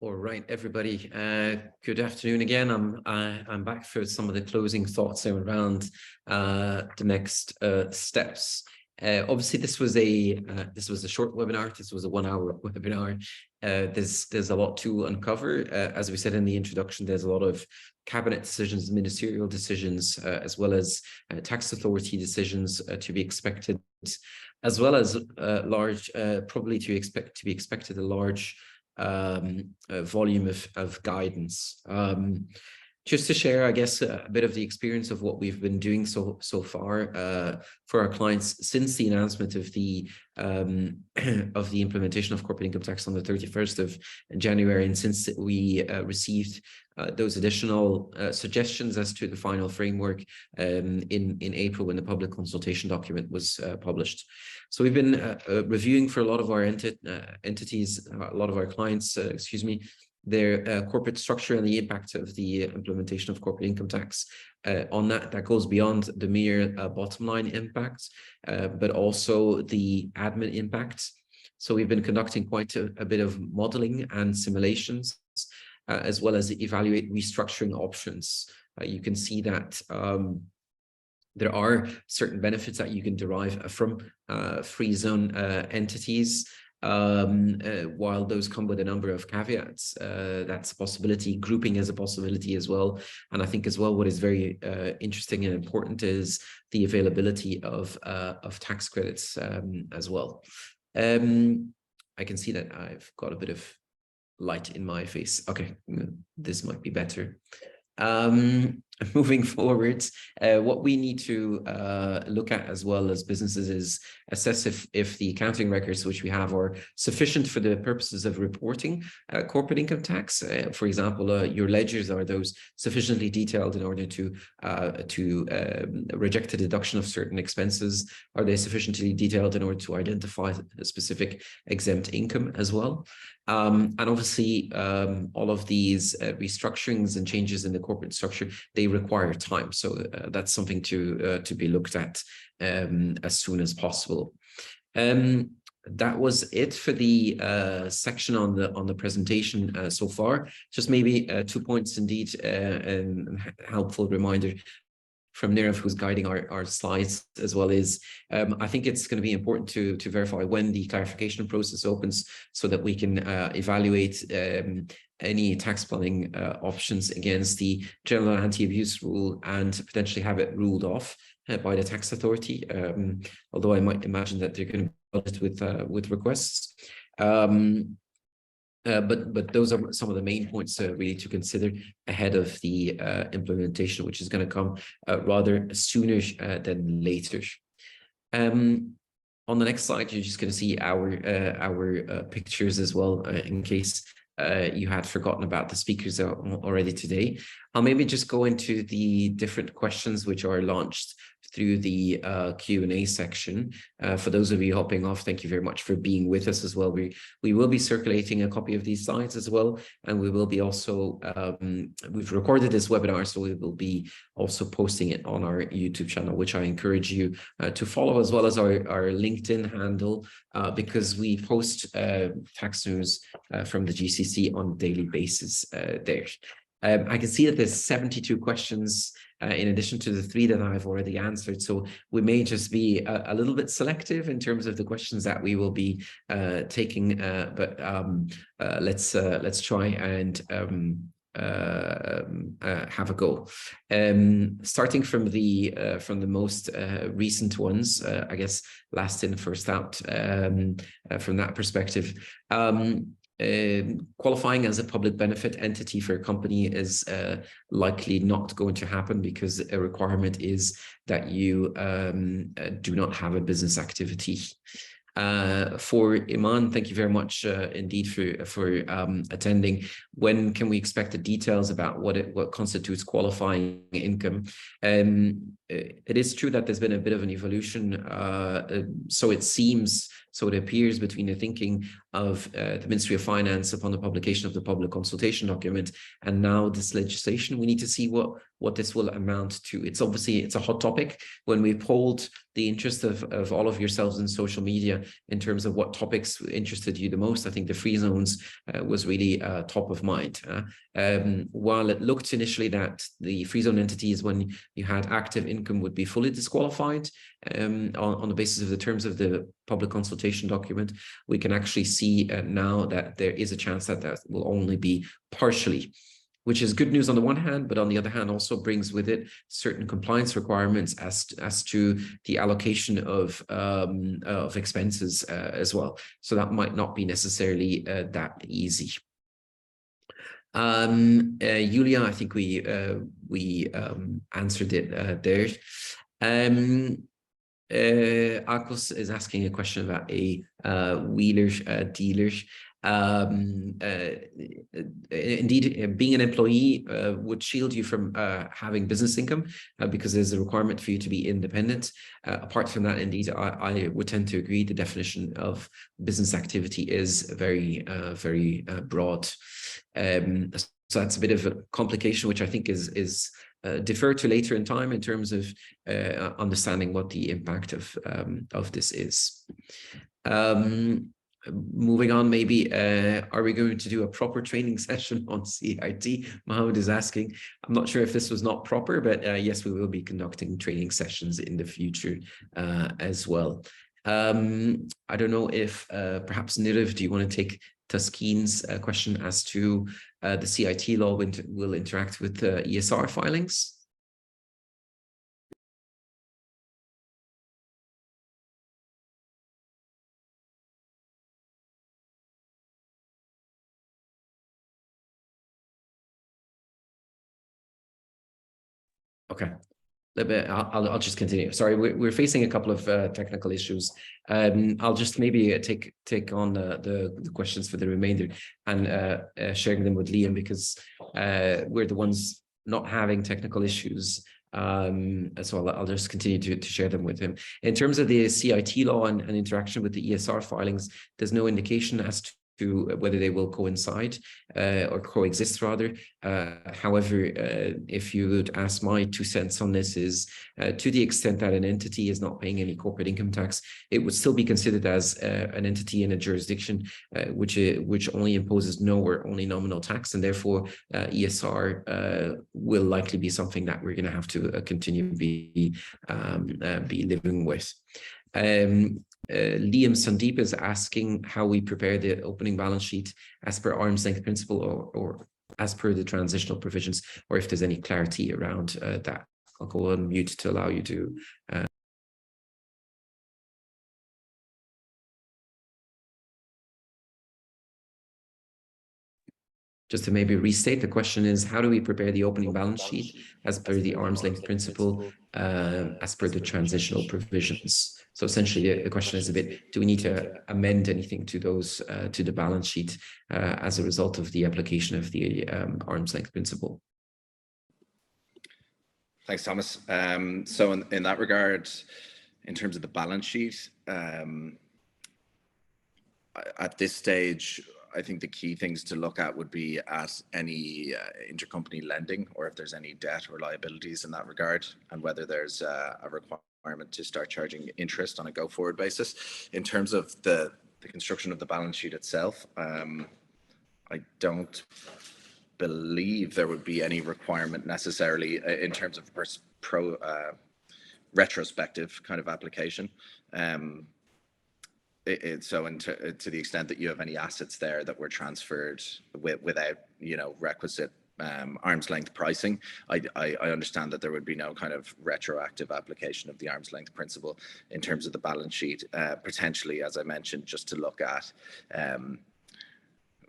A: All right, everybody. Good afternoon again. I'm back for some of the closing thoughts around the next steps. Obviously, this was a short webinar. This was a 1-hour webinar. There's a lot to uncover. As we said in the introduction, there's a lot of cabinet decisions, ministerial decisions, as well as tax authority decisions to be expected, as well as large, probably to be expected a large volume of guidance. Just to share, I guess, a bit of the experience of what we've been doing so far for our clients since the announcement of the implementation of corporate income tax on the 31st of January, and since we received those additional suggestions as to the final framework in April when the public consultation document was published. So we've been reviewing for a lot of our entities, a lot of our clients, their corporate structure and the impact of the implementation of corporate income tax on that goes beyond the mere bottom line impact, but also the admin impact. So we've been conducting quite a bit of modeling and simulations, as well as evaluate restructuring options. You can see that there are certain benefits that you can derive from free zone entities, while those come with a number of caveats. That's a possibility. Grouping is a possibility as well. And I think as well, what is very interesting and important is the availability of tax credits as well. I can see that I've got a bit of light in my face. Okay, this might be better. Moving forward, what we need to look at as well as businesses is assess if the accounting records which we have are sufficient for the purposes of reporting corporate income tax. For example, your ledgers, are those sufficiently detailed in order to reject a deduction of certain expenses? Are they sufficiently detailed in order to identify a specific exempt income as well? And obviously, all of these restructurings and changes in the corporate structure, they require time. So that's something to be looked at as soon as possible. That was it for the section on the presentation so far. Just maybe 2 points indeed, and helpful reminder from Nirav, who's guiding our slides as well, is I think it's going to be important to verify when the clarification process opens so that we can evaluate any tax planning options against the general anti-abuse rule and potentially have it ruled off by the tax authority, although I might imagine that they're going to be with requests. But those are some of the main points really to consider ahead of the implementation, which is going to come rather sooner than later. On the next slide, you're just going to see our pictures as well, in case you had forgotten about the speakers already today. I'll maybe just go into the different questions which are launched through the Q&A section. For those of you hopping off, thank you very much for being with us as well. We will be circulating a copy of these slides as well, and we will be also, we've recorded this webinar, so we will be also posting it on our YouTube channel, which I encourage you to follow, as well as our LinkedIn handle, because we post tax news from the GCC on a daily basis there. I can see that there's 72 questions in addition to the 3 that I've already answered. So we may just be a little bit selective in terms of the questions that we will be taking, but let's try and have a go. Starting from the most recent ones, I guess last in, first out, from that perspective. Qualifying as a public benefit entity for a company is likely not going to happen, because a requirement is that you do not have a business activity. For Iman, thank you very much indeed for attending. When can we expect the details about what constitutes qualifying income? It is true that there's been a bit of an evolution, so it appears, between the thinking of the Ministry of Finance upon the publication of the public consultation document and now this legislation. We need to see what this will amount to. It's a hot topic. When we polled the interest of all of yourselves in social media in terms of what topics interested you the most, I think the free zones was really top of mind. While it looked initially that the free zone entities, when you had active income, would be fully disqualified on the basis of the terms of the public consultation document, we can actually see now that there is a chance that that will only be partially, which is good news on the one hand, but on the other hand also brings with it certain compliance requirements as to the allocation of expenses as well. So that might not be necessarily that easy. Julia, I think we answered it there. Akos is asking a question about a wheeler dealer. Indeed, being an employee would shield you from having business income because there's a requirement for you to be independent. Apart from that, indeed, I would tend to agree the definition of business activity is very, very broad. So that's a bit of a complication, which I think is deferred to later in time in terms of understanding what the impact of this is. Moving on, maybe, are we going to do a proper training session on CIT? Mohammed is asking. I'm not sure if this was not proper, but yes, we will be conducting training sessions in the future as well. I don't know if perhaps Nirav, do you want to take Taskeen's question as to the CIT law will interact with ESR filings? Okay. I'll just continue. Sorry, we're facing a couple of technical issues. I'll just maybe take on the questions for the remainder and sharing them with Liam, because we're the ones not having technical issues. So I'll just continue to share them with him. In terms of the CIT law and interaction with the ESR filings, there's no indication as to whether they will coincide or coexist rather. However, if you would ask my 2 cents on this, is to the extent that an entity is not paying any corporate income tax, it would still be considered as an entity in a jurisdiction which only imposes no or only nominal tax, and therefore ESR will likely be something that we're going to have to continue be living with. Liam Sandeep is asking how we prepare the opening balance sheet as per arm's length principle or as per the transitional provisions, or if there's any clarity around that. I'll go on mute to allow you to just to maybe restate, the question is, how do we prepare the opening balance sheet as per the arm's length principle, as per the transitional provisions? So essentially, the question is a bit, do we need to amend anything to those, to the balance sheet as a result of the application of the arm's length principle?
C: Thanks, Thomas. So in that regard, in terms of the balance sheet, at this stage, I think the key things to look at would be at any intercompany lending, or if there's any debt or liabilities in that regard, and whether there's a requirement to start charging interest on a go-forward basis. In terms of the construction of the balance sheet itself, I don't believe there would be any requirement necessarily in terms of retrospective kind of application. So to the extent that you have any assets there that were transferred without, you know, requisite arm's length pricing, I understand that there would be no kind of retroactive application of the arm's length principle in terms of the balance sheet. Potentially, as I mentioned, just to look at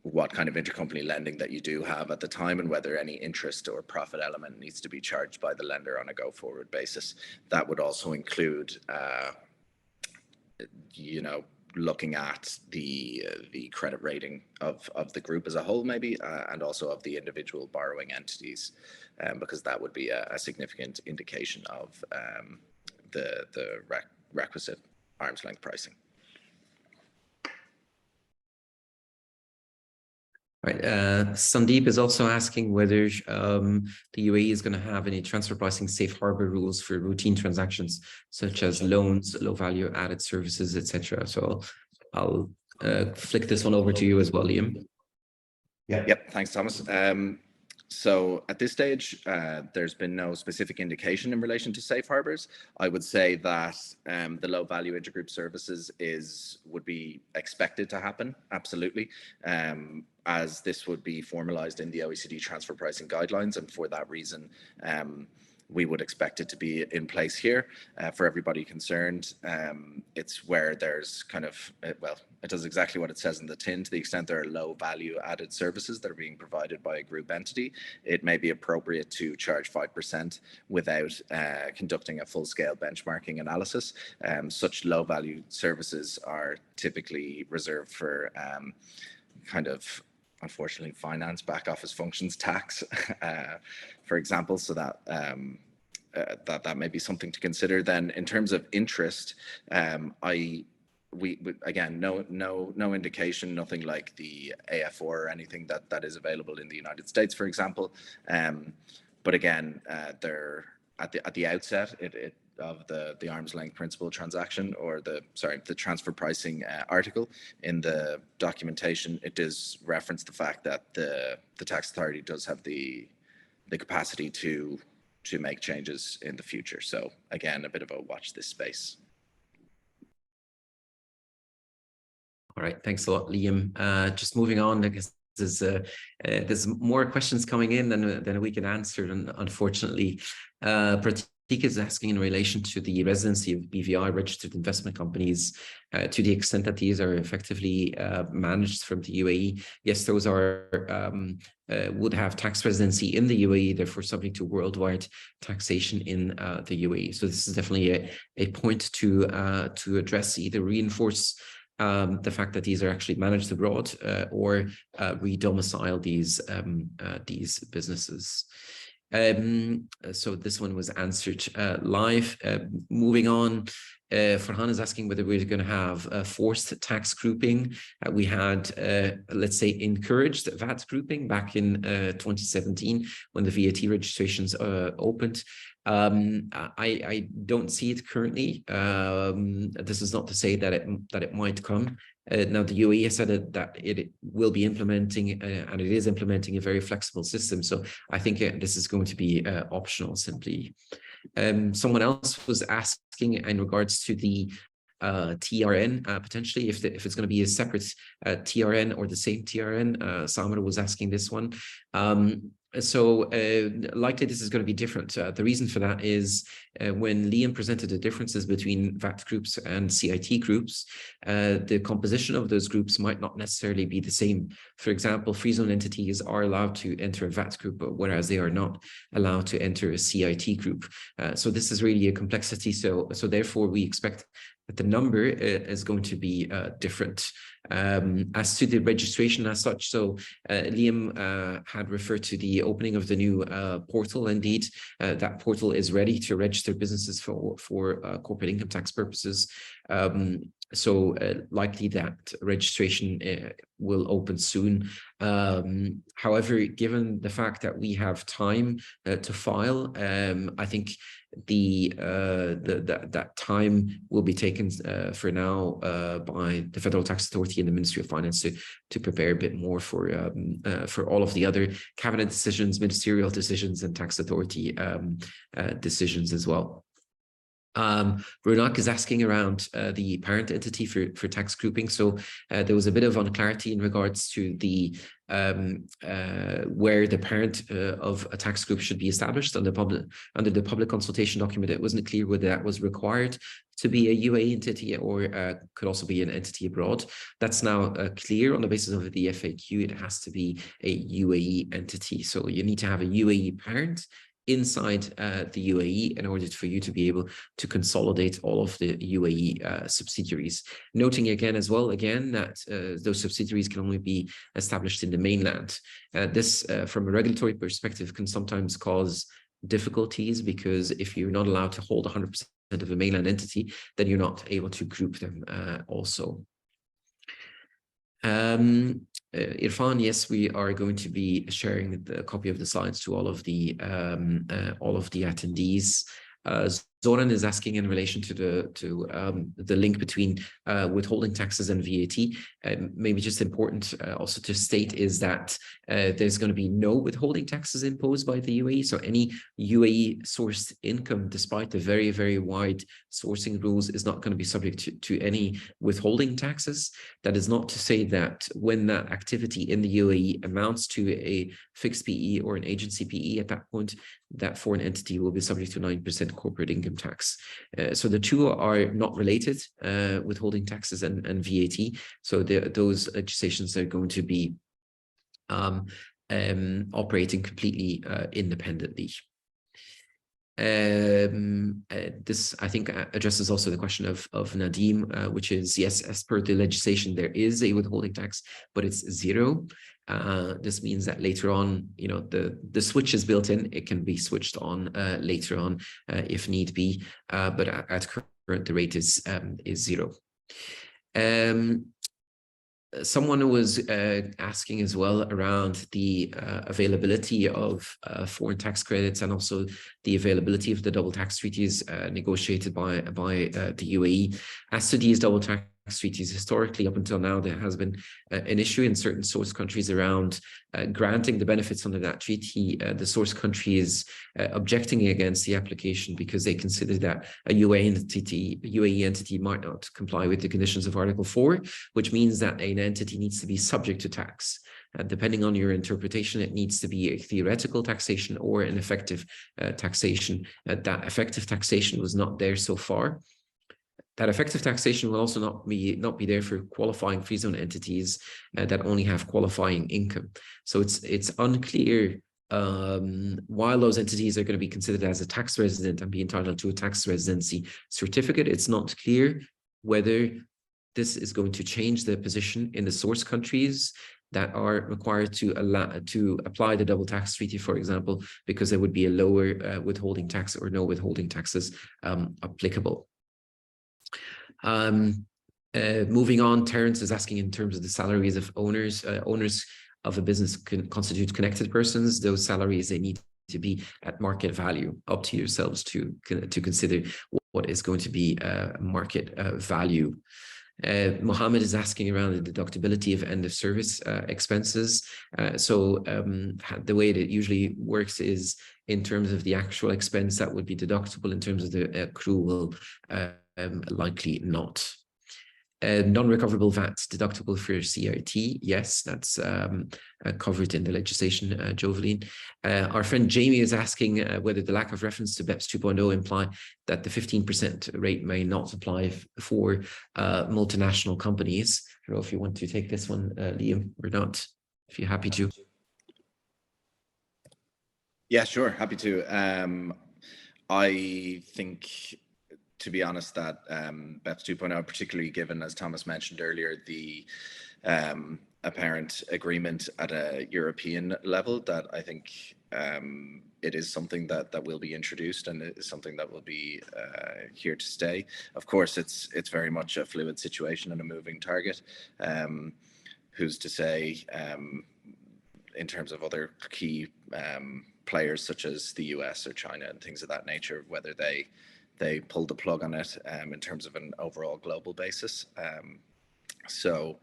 C: what kind of intercompany lending that you do have at the time, and whether any interest or profit element needs to be charged by the lender on a go-forward basis. That would also include, you know, looking at the credit rating of the group as a whole, maybe, and also of the individual borrowing entities, because that would be a significant indication of the requisite arm's length pricing.
A: Right. Sandeep is also asking whether the UAE is going to have any transfer pricing safe harbor rules for routine transactions, such as loans, low value added services, etc. So I'll flick this one over to you as well, Liam.
C: Yep. Thanks, Thomas. So at this stage, there's been no specific indication in relation to safe harbors. I would say that the low value intergroup services would be expected to happen, absolutely, as this would be formalized in the OECD transfer pricing guidelines, and for that reason, we would expect it to be in place here for everybody concerned. It's where there's kind of, well, it does exactly what it says in the tin. To the extent there are low value added services that are being provided by a group entity, it may be appropriate to charge 5% without conducting a full scale benchmarking analysis. Such low value services are typically reserved for kind of, unfortunately, finance back office functions tax, for example, so that that may be something to consider. Then in terms of interest, we again, no indication, nothing like the AF4 or anything that is available in the United States, for example. But again, they're at the outset of the arm's length principle transaction, or the transfer pricing article in the documentation, it does reference the fact that the tax authority does have the capacity to make changes in the future. So again, a bit of a watch this space.
A: All right, thanks a lot, Liam. Just moving on, I guess there's more questions coming in than we can answer, and unfortunately, Pratik is asking in relation to the residency of BVI registered investment companies, to the extent that these are effectively managed from the UAE. Yes, those are would have tax residency in the UAE, therefore subject to worldwide taxation in the UAE. So this is definitely a point to address, either reinforce the fact that these are actually managed abroad, or re-domicile these businesses. So this one was answered live. Moving on, Farhan is asking whether we're going to have forced tax grouping. We had, let's say, encouraged VAT grouping back in 2017 when the VAT registrations opened. I don't see it currently. This is not to say that it might come. Now the UAE has said that it will be implementing, and it is implementing, a very flexible system. So I think this is going to be optional simply. Someone else was asking in regards to the TRN, potentially if it's going to be a separate TRN or the same TRN. Samar was asking this one. So likely this is going to be different. The reason for that is when Liam presented the differences between VAT groups and CIT groups, the composition of those groups might not necessarily be the same. For example, free zone entities are allowed to enter a VAT group, whereas they are not allowed to enter a CIT group. So this is really a complexity. So therefore we expect that the number is going to be different. As to the registration as such, so Liam had referred to the opening of the new portal. Indeed, that portal is ready to register businesses for corporate income tax purposes. So likely that registration will open soon. However, given the fact that we have time to file, I think that time will be taken for now by the Federal Tax Authority and the Ministry of Finance to prepare a bit more for all of the other cabinet decisions, ministerial decisions, and tax authority decisions as well. Ronak is asking around the parent entity for tax grouping. So there was a bit of unclarity in regards to the where the parent of a tax group should be established under the public consultation document. It wasn't clear whether that was required to be a UAE entity or could also be an entity abroad. That's now clear on the basis of the FAQ. It has to be a UAE entity. So you need to have a UAE parent inside the UAE in order for you to be able to consolidate all of the UAE subsidiaries. Noting again that those subsidiaries can only be established in the mainland. This, from a regulatory perspective, can sometimes cause difficulties, because if you're not allowed to hold 100% of a mainland entity, then you're not able to group them also. Irfan, yes, we are going to be sharing the copy of the slides to all of the attendees. Zoran is asking in relation to the link between withholding taxes and VAT. Maybe just important also to state is that there's going to be no withholding taxes imposed by the UAE. So any UAE sourced income, despite the very, very wide sourcing rules, is not going to be subject to any withholding taxes. That is not to say that when that activity in the UAE amounts to a fixed PE or an agency PE, at that point, that foreign entity will be subject to 9% corporate income tax. So the two are not related, withholding taxes and VAT. So those legislations are going to be operating completely independently. This, I think, addresses also the question of Nadeem, which is, yes, as per the legislation, there is a withholding tax, but it's zero. This means that later on, you know, the switch is built in. It can be switched on later on if need be, but at current the rate is zero. Someone was asking as well around the availability of foreign tax credits and also the availability of the double tax treaties negotiated by the UAE. As to these double tax treaties, historically up until now, there has been an issue in certain source countries around granting the benefits under that treaty. The source country is objecting against the application because they consider that a UAE entity might not comply with the conditions of Article 4, which means that an entity needs to be subject to tax. Depending on your interpretation, it needs to be a theoretical taxation or an effective taxation. That effective taxation was not there so far. That effective taxation will also not be there for qualifying free zone entities that only have qualifying income. So it's unclear while those entities are going to be considered as a tax resident and be entitled to a tax residency certificate. It's not clear whether this is going to change the position in the source countries that are required to apply the double tax treaty, for example, because there would be a lower withholding tax or no withholding taxes applicable. Moving on, Terence is asking in terms of the salaries of owners. Owners of a business can constitute connected persons. Those salaries, they need to be at market value. Up to yourselves to consider what is going to be market value. Mohammed is asking around the deductibility of end of service expenses. The way that it usually works is in terms of the actual expense that would be deductible. In terms of the accrual, likely not. Non-recoverable VAT deductible for CIT, yes, that's covered in the legislation, Joveline. Our friend Jamie is asking whether the lack of reference to BEPS 2.0 imply that the 15% rate may not apply for multinational companies. I don't know if you want to take this one, Liam, or not, if you're happy to.
C: Yeah, sure, happy to. I think, to be honest, that BEPS 2.0, particularly given, as Thomas mentioned earlier, the apparent agreement at a European level, that I think it is something that will be introduced and it is something that will be here to stay. Of course, it's very much a fluid situation and a moving target. Who's to say, in terms of other key players such as the US or China and things of that nature, whether they pulled the plug on it in terms of an overall global basis. So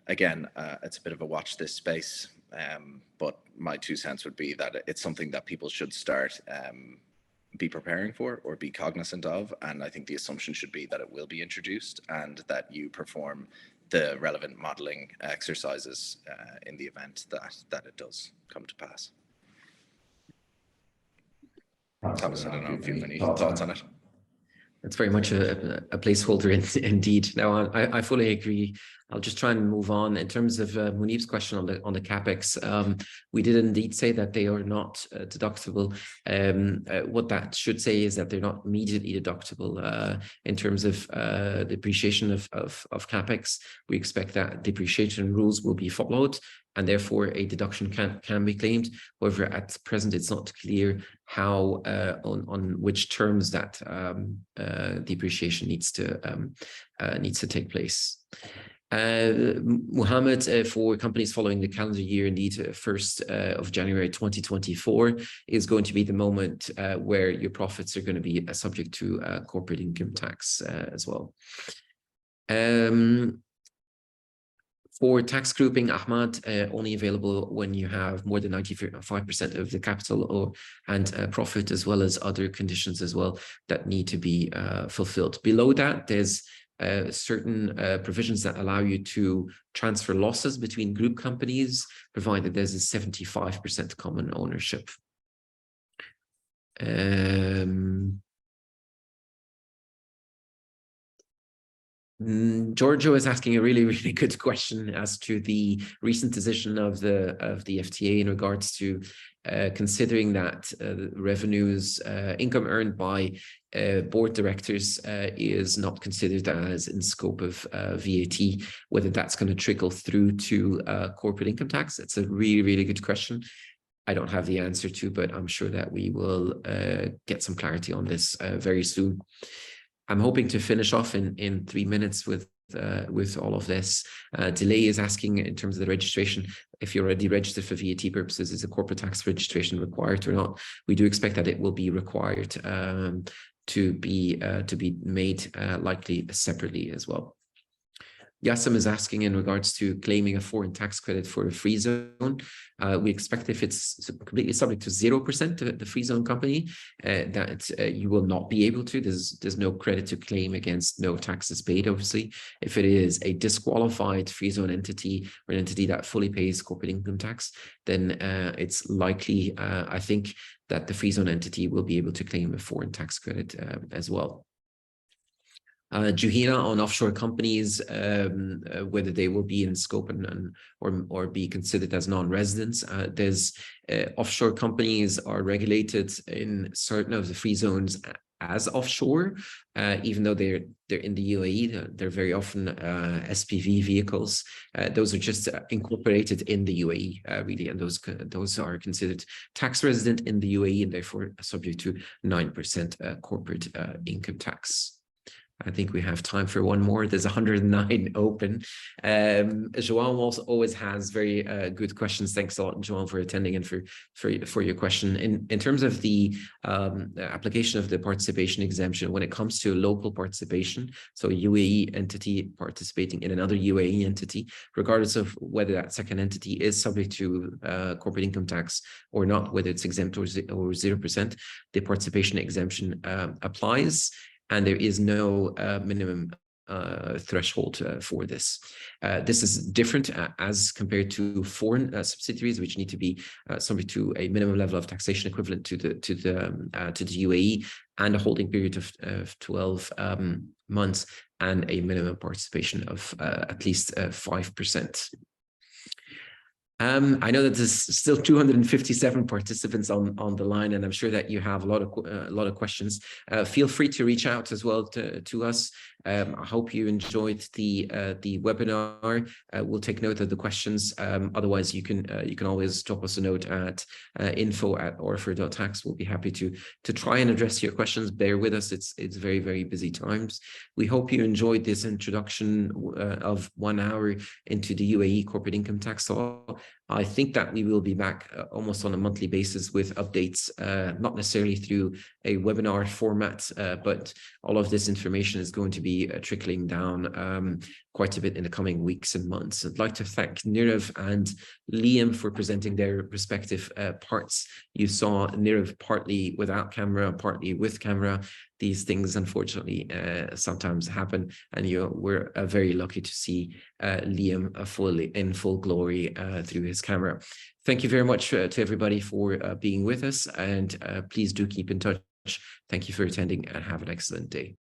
C: again, it's a bit of a watch this space, but my 2 cents would be that it's something that people should start be preparing for or be cognizant of. And I think the assumption should be that it will be introduced and that you perform the relevant modeling exercises in the event that it does come to pass. Thomas, I don't know if you have any thoughts on it.
A: It's very much a placeholder indeed. Now, I fully agree. I'll just try and move on. In terms of Munib's question on the capex, we did indeed say that they are not deductible. What that should say is that they're not immediately deductible. In terms of depreciation of capex, we expect that depreciation rules will be followed, and therefore a deduction can be claimed. However, at present, it's not clear how on which terms that depreciation needs to take place. Muhammad, for companies following the calendar year, indeed, 1st of January 2024 is going to be the moment where your profits are going to be subject to corporate income tax as well. For tax grouping, Ahmad, only available when you have more than 95% of the capital and profit, as well as other conditions as well that need to be fulfilled. Below that, there's certain provisions that allow you to transfer losses between group companies, provided there's a 75% common ownership. Giorgio is asking a really, really good question as to the recent decision of the FTA in regards to considering that revenues, income earned by board directors is not considered as in scope of VAT, whether that's going to trickle through to corporate income tax. It's a really, really good question. I don't have the answer to, but I'm sure that we will get some clarity on this very soon. I'm hoping to finish off in 3 minutes with all of this. Delay is asking in terms of the registration, if you're already registered for VAT purposes, is a corporate tax registration required or not? We do expect that it will be required to be made likely separately as well. Yasim is asking in regards to claiming a foreign tax credit for a free zone. We expect if it's completely subject to 0% the free zone company, that you will not be able to. There's no credit to claim against, no taxes paid, obviously. If it is a disqualified free zone entity or an entity that fully pays corporate income tax, then it's likely, I think, that the free zone entity will be able to claim a foreign tax credit as well. Juhina on offshore companies, whether they will be in scope or be considered as non-residents. There's offshore companies are regulated in certain of the free zones as offshore, even though they're in the UAE. They're very often SPV vehicles. Those are just incorporated in the UAE, really, and those are considered tax resident in the UAE and therefore subject to 9% corporate income tax. I think we have time for one more. There's 109 open. João also always has very good questions. Thanks a lot, João, for attending and for your question. In terms of the application of the participation exemption, when it comes to local participation, so UAE entity participating in another UAE entity, regardless of whether that second entity is subject to corporate income tax or not, whether it's exempt or 0%, the participation exemption applies. And there is no minimum threshold for this. This is different as compared to foreign subsidiaries, which need to be subject to a minimum level of taxation equivalent to the UAE and a holding period of 12 months and a minimum participation of at least 5%. I know that there's still 257 participants on the line, and I'm sure that you have a lot of questions. Feel free to reach out as well to us. I hope you enjoyed the webinar. We'll take note of the questions. Otherwise, you can always drop us a note at info@orfer.tax. We'll be happy to try and address your questions. Bear with us. It's very, very busy times. We hope you enjoyed this introduction of 1 hour into the UAE corporate income tax law. I think that we will be back almost on a monthly basis with updates, not necessarily through a webinar format, but all of this information is going to be trickling down quite a bit in the coming weeks and months. I'd like to thank Nirav and Liam for presenting their respective parts. You saw Nirav partly without camera, partly with camera. These things, unfortunately, sometimes happen, and we're very lucky to see Liam in full glory through his camera. Thank you very much to everybody for being with us, and please do keep in touch. Thank you for attending and have an excellent day.